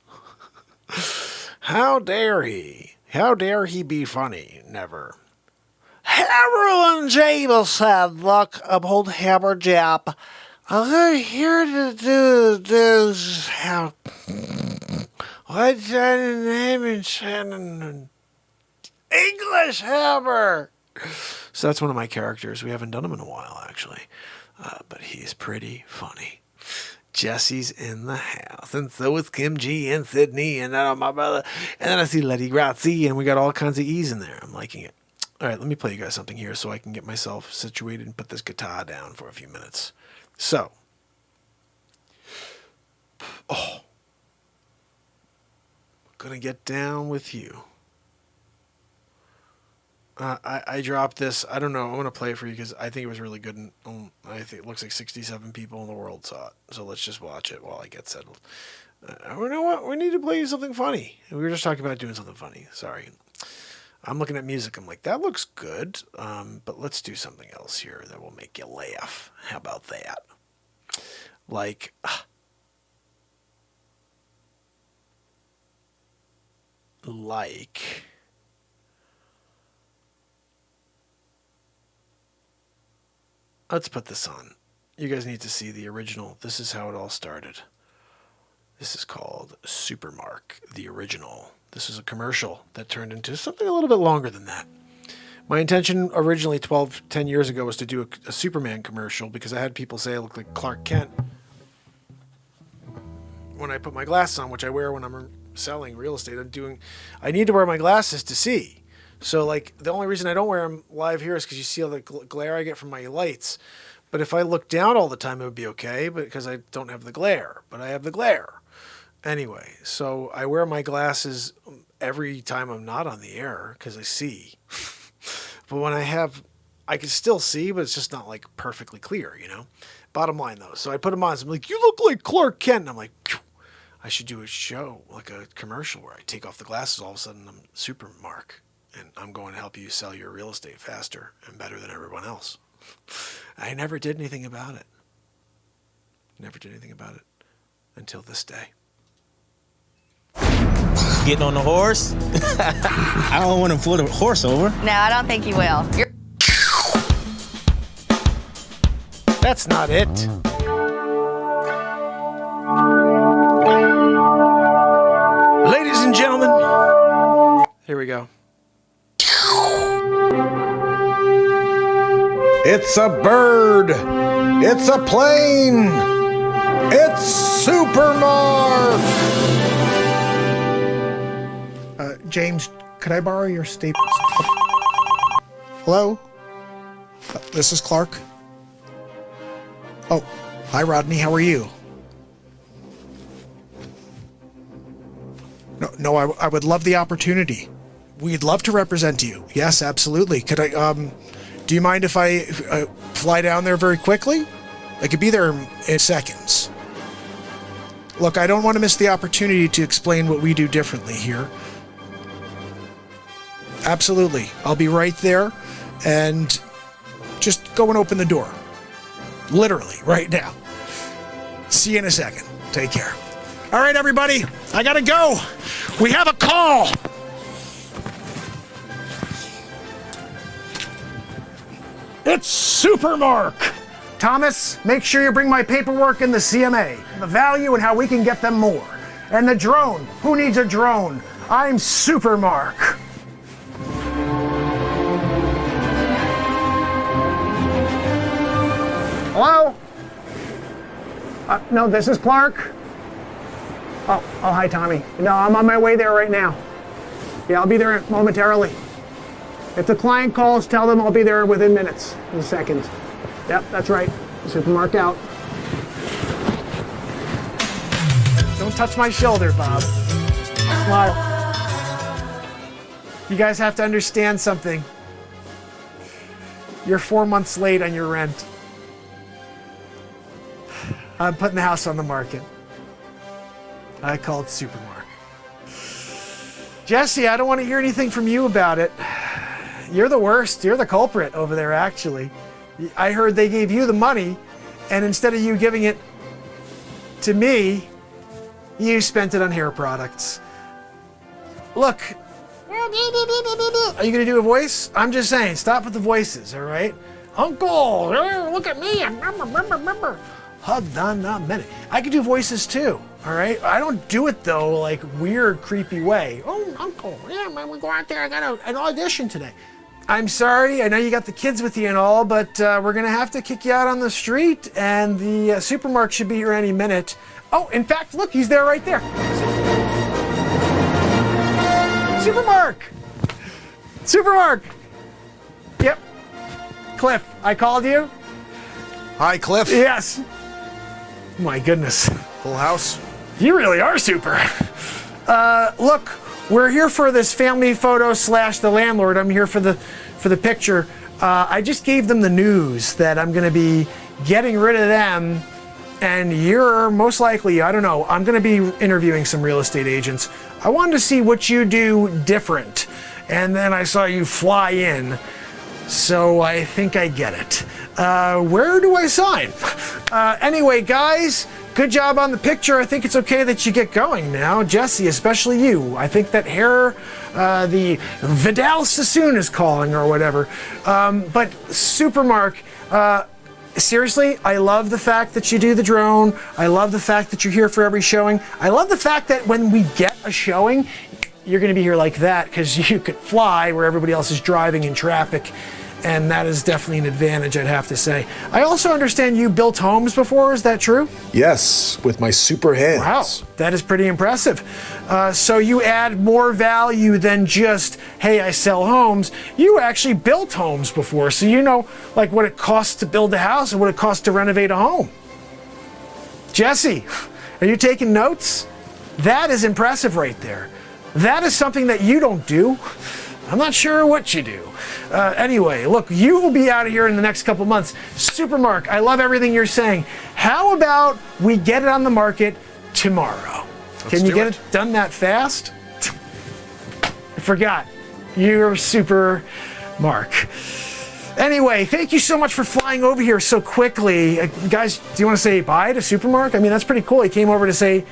How dare he? How dare he be funny? Never. Hammerlin Jamison, look, I'm old Hammer Jap. I'm here to do this. What's that name in Shannon? English Hammer. So that's one of my characters. We haven't done him in a while, actually. But he's pretty funny. Jesse's in the house, and so is Kim G and Sydney, and my brother. And then I see Letty Grazie, and we got all kinds of E's in there. I'm liking it. All right, let me play you guys something here so I can get myself situated and put this guitar down for a few minutes. So, gonna get down with you. I dropped this. I don't know. I'm going to play it for you because I think it was really good. And I think it looks like 67 people in the world saw it. So let's just watch it while I get settled. You know what? We need to play you something funny. We were just talking about doing something funny. Sorry. I'm looking at music. I'm like, that looks good. But let's do something else here that will make you laugh. How about that? Like... Let's put this on. You guys need to see the original. This is how it all started. This is called Supermark, the original. This is a commercial that turned into something a little bit longer than that. My intention originally 10 years ago was to do a Superman commercial because I had people say I look like Clark Kent when I put my glasses on, which I wear when I'm selling real estate. I need to wear my glasses to see. So, like, the only reason I don't wear them live here is because you see all the glare I get from my lights. But if I look down all the time, it would be okay, but because I don't have the glare. But I have the glare. Anyway, so I wear my glasses every time I'm not on the air because I see. But when I can still see, but it's just not, like, perfectly clear, you know? Bottom line, though. So I put them on. So I'm like, you look like Clark Kent. And I'm like, phew. I should do a show, like a commercial where I take off the glasses. All of a sudden, I'm Supermark. And I'm going to help you sell your real estate faster and better than everyone else. I never did anything about it. Never did anything about it until this day. Getting on the horse? I don't want to pull the horse over. No, I don't think you will. That's not it. Ladies and gentlemen, here we go. It's a bird. It's a plane. It's Supermark. James, could I borrow your staples? Hello? This is Clark. Oh, hi, Rodney. How are you? No, I would love the opportunity. We'd love to represent you. Yes, absolutely. Could I, do you mind if I fly down there very quickly? I could be there in seconds. Look, I don't want to miss the opportunity to explain what we do differently here. Absolutely. I'll be right there, and just go and open the door. Literally, right now. See you in a second. Take care. All right, everybody, I gotta go. We have a call. It's Supermark. Thomas, make sure you bring my paperwork and the CMA, the value and how we can get them more. And the drone. Who needs a drone? I'm Supermark. Hello? No, this is Clark. Oh, hi, Tommy. No, I'm on my way there right now. Yeah, I'll be there momentarily. If the client calls, tell them I'll be there within minutes and seconds. Yep, that's right. Supermark out. Don't touch my shoulder, Bob. Smile. You guys have to understand something. You're 4 months late on your rent. I'm putting the house on the market. I called Supermark. Jesse, I don't want to hear anything from you about it. You're the worst. You're the culprit over there, actually. I heard they gave you the money, and instead of you giving it to me, you spent it on hair products. Look. Are you going to do a voice? I'm just saying, stop with the voices, all right? Uncle, look at me. Remember. Hugged on a minute. I can do voices too, all right? I don't do it, though, like weird, creepy way. Oh, Uncle, yeah, man, we go out there. I got an audition today. I'm sorry. I know you got the kids with you and all, but we're going to have to kick you out on the street, and the supermarket should be here any minute. Oh, in fact, look, he's there right there. Supermarket! Supermarket! Yep. Cliff, I called you? Hi, Cliff. Yes. My goodness. Full house. You really are super. Look, we're here for this family photo / the landlord. I'm here for the picture. I just gave them the news that I'm going to be getting rid of them, and you're most likely, I don't know, I'm going to be interviewing some real estate agents. I wanted to see what you do different, and then I saw you fly in, so I think I get it. Where do I sign? Anyway, guys, good job on the picture. I think it's okay that you get going now. Jesse, especially you. I think that hair, the Vidal Sassoon is calling or whatever. But Supermark, seriously, I love the fact that you do the drone. I love the fact that you're here for every showing. I love the fact that when we get a showing, you're going to be here like that because you could fly where everybody else is driving in traffic. And that is definitely an advantage, I'd have to say. I also understand you built homes before, is that true? Yes, with my super hands. Wow, that is pretty impressive. So you add more value than just, hey, I sell homes. You actually built homes before, so you know like what it costs to build a house and what it costs to renovate a home. Jesse, are you taking notes? That is impressive right there. That is something that you don't do. I'm not sure what you do. Anyway, look, you will be out of here in the next couple months. Supermark, I love everything you're saying. How about we get it on the market tomorrow? Can you get it done that fast? I forgot. You're super Mark. Anyway, thank you so much for flying over here so quickly. Guys, do you want to say bye to Supermark? I mean, that's pretty cool. He came over to say,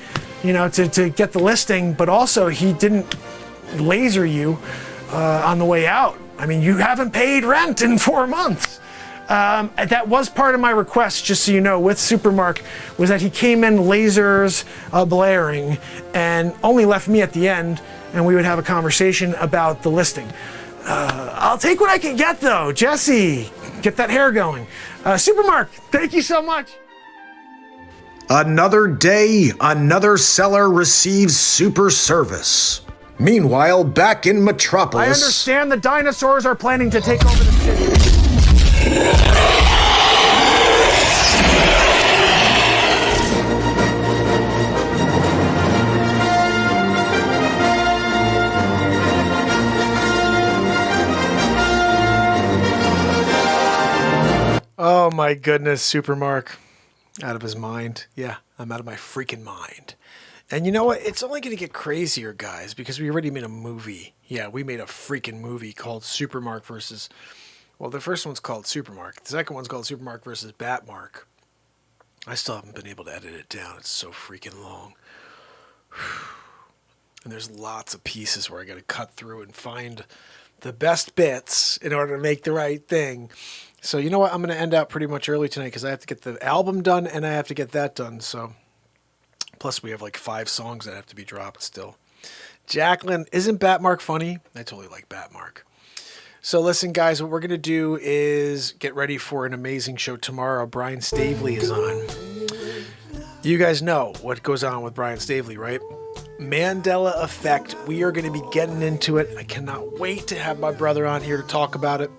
you know, to get the listing, but also he didn't laser you on the way out. I mean, you haven't paid rent in 4 months. That was part of my request, just so you know, with Supermark, was that he came in lasers blaring and only left me at the end, and we would have a conversation about the listing. I'll take what I can get, though. Jesse, get that hair going. Supermark, thank you so much. Another day, another seller receives super service. Meanwhile, back in Metropolis... I understand the dinosaurs are planning to take over the city. Oh my goodness, Supermark. Out of his mind. Yeah, I'm out of my freaking mind. And you know what? It's only going to get crazier, guys, because we already made a movie. Yeah, we made a freaking movie called Supermark versus... Well, the first one's called Supermark. The second one's called Supermark versus Batmark. I still haven't been able to edit it down. It's so freaking long. And there's lots of pieces where I got to cut through and find the best bits in order to make the right thing. So you know what? I'm going to end out pretty much early tonight because I have to get the album done and I have to get that done. So... Plus, we have like 5 songs that have to be dropped still. Jacqueline, isn't Batmark funny? I totally like Batmark. So listen, guys, what we're going to do is get ready for an amazing show tomorrow. Brian Stavely is on. You guys know what goes on with Brian Stavely, right? Mandela Effect. We are going to be getting into it. I cannot wait to have my brother on here to talk about it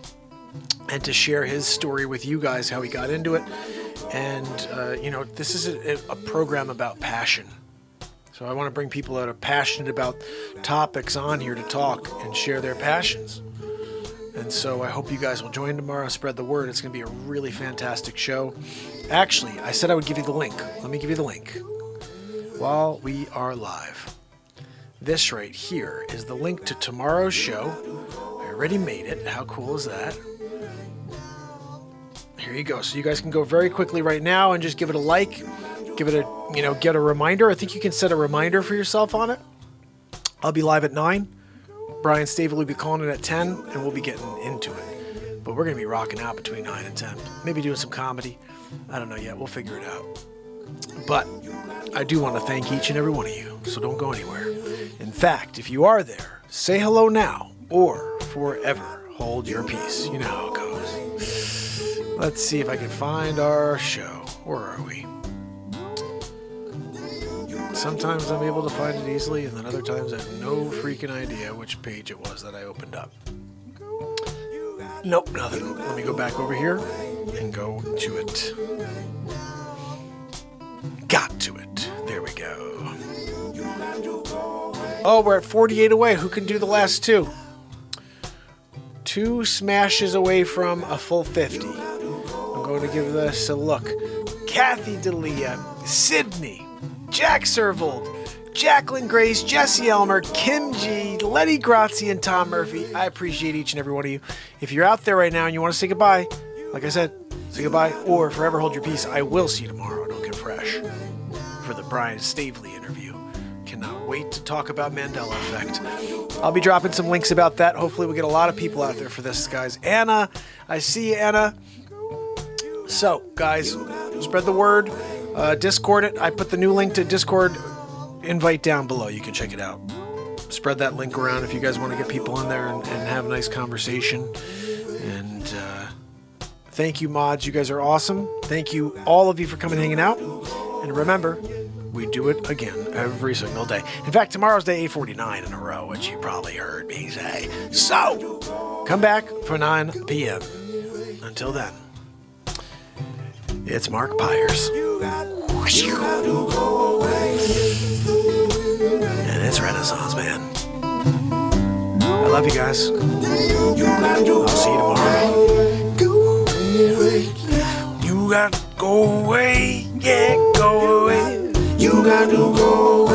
and to share his story with you guys, how he got into it. And, you know, this is a program about passion. So I want to bring people that are passionate about topics on here to talk and share their passions. And so I hope you guys will join tomorrow. Spread the word. It's going to be a really fantastic show. Actually, I said I would give you the link. Let me give you the link while we are live. This right here is the link to tomorrow's show. I already made it. How cool is that? Here you go. So you guys can go very quickly right now and just give it a like, give it a, you know, get a reminder. I think you can set a reminder for yourself on it. I'll be live at 9. Brian Stavely will be calling it at 10, and we'll be getting into it. But we're going to be rocking out between 9 and 10. Maybe doing some comedy. I don't know yet. We'll figure it out. But I do want to thank each and every one of you, so don't go anywhere. In fact, if you are there, say hello now or forever hold your peace. You know how it goes. Let's see if I can find our show. Where are we? Sometimes I'm able to find it easily, and then other times I have no freaking idea which page it was that I opened up. Nope, nothing. Let me go back over here and go to it. Got to it. There we go. Oh, we're at 48 away. Who can do the last two? 2 smashes away from a full 50. I'm going to give this a look. Kathy D'Elia, Sydney, Jack Servold, Jacqueline Grace, Jesse Elmer, Kim G, Letty Grazi, and Tom Murphy. I appreciate each and every one of you. If you're out there right now and you want to say goodbye, like I said, say goodbye or forever hold your peace. I will see you tomorrow. Don't get fresh for the Brian Stavely interview. Cannot wait to talk about Mandela Effect. I'll be dropping some links about that. Hopefully we'll get a lot of people out there for this, guys. Anna, I see you, Anna. So, guys, spread the word. Discord it. I put the new link to Discord invite down below. You can check it out. Spread that link around if you guys want to get people in there and have a nice conversation. And thank you, mods. You guys are awesome. Thank you, all of you, for coming and hanging out. And remember, we do it again every single day. In fact, tomorrow's day 849 in a row, which you probably heard me say. So, come back for 9 p.m. Until then, it's Mark Pires. And it's Renaissance, man. I love you guys. I'll see you tomorrow. You got to go away. Yeah, go away. You got to go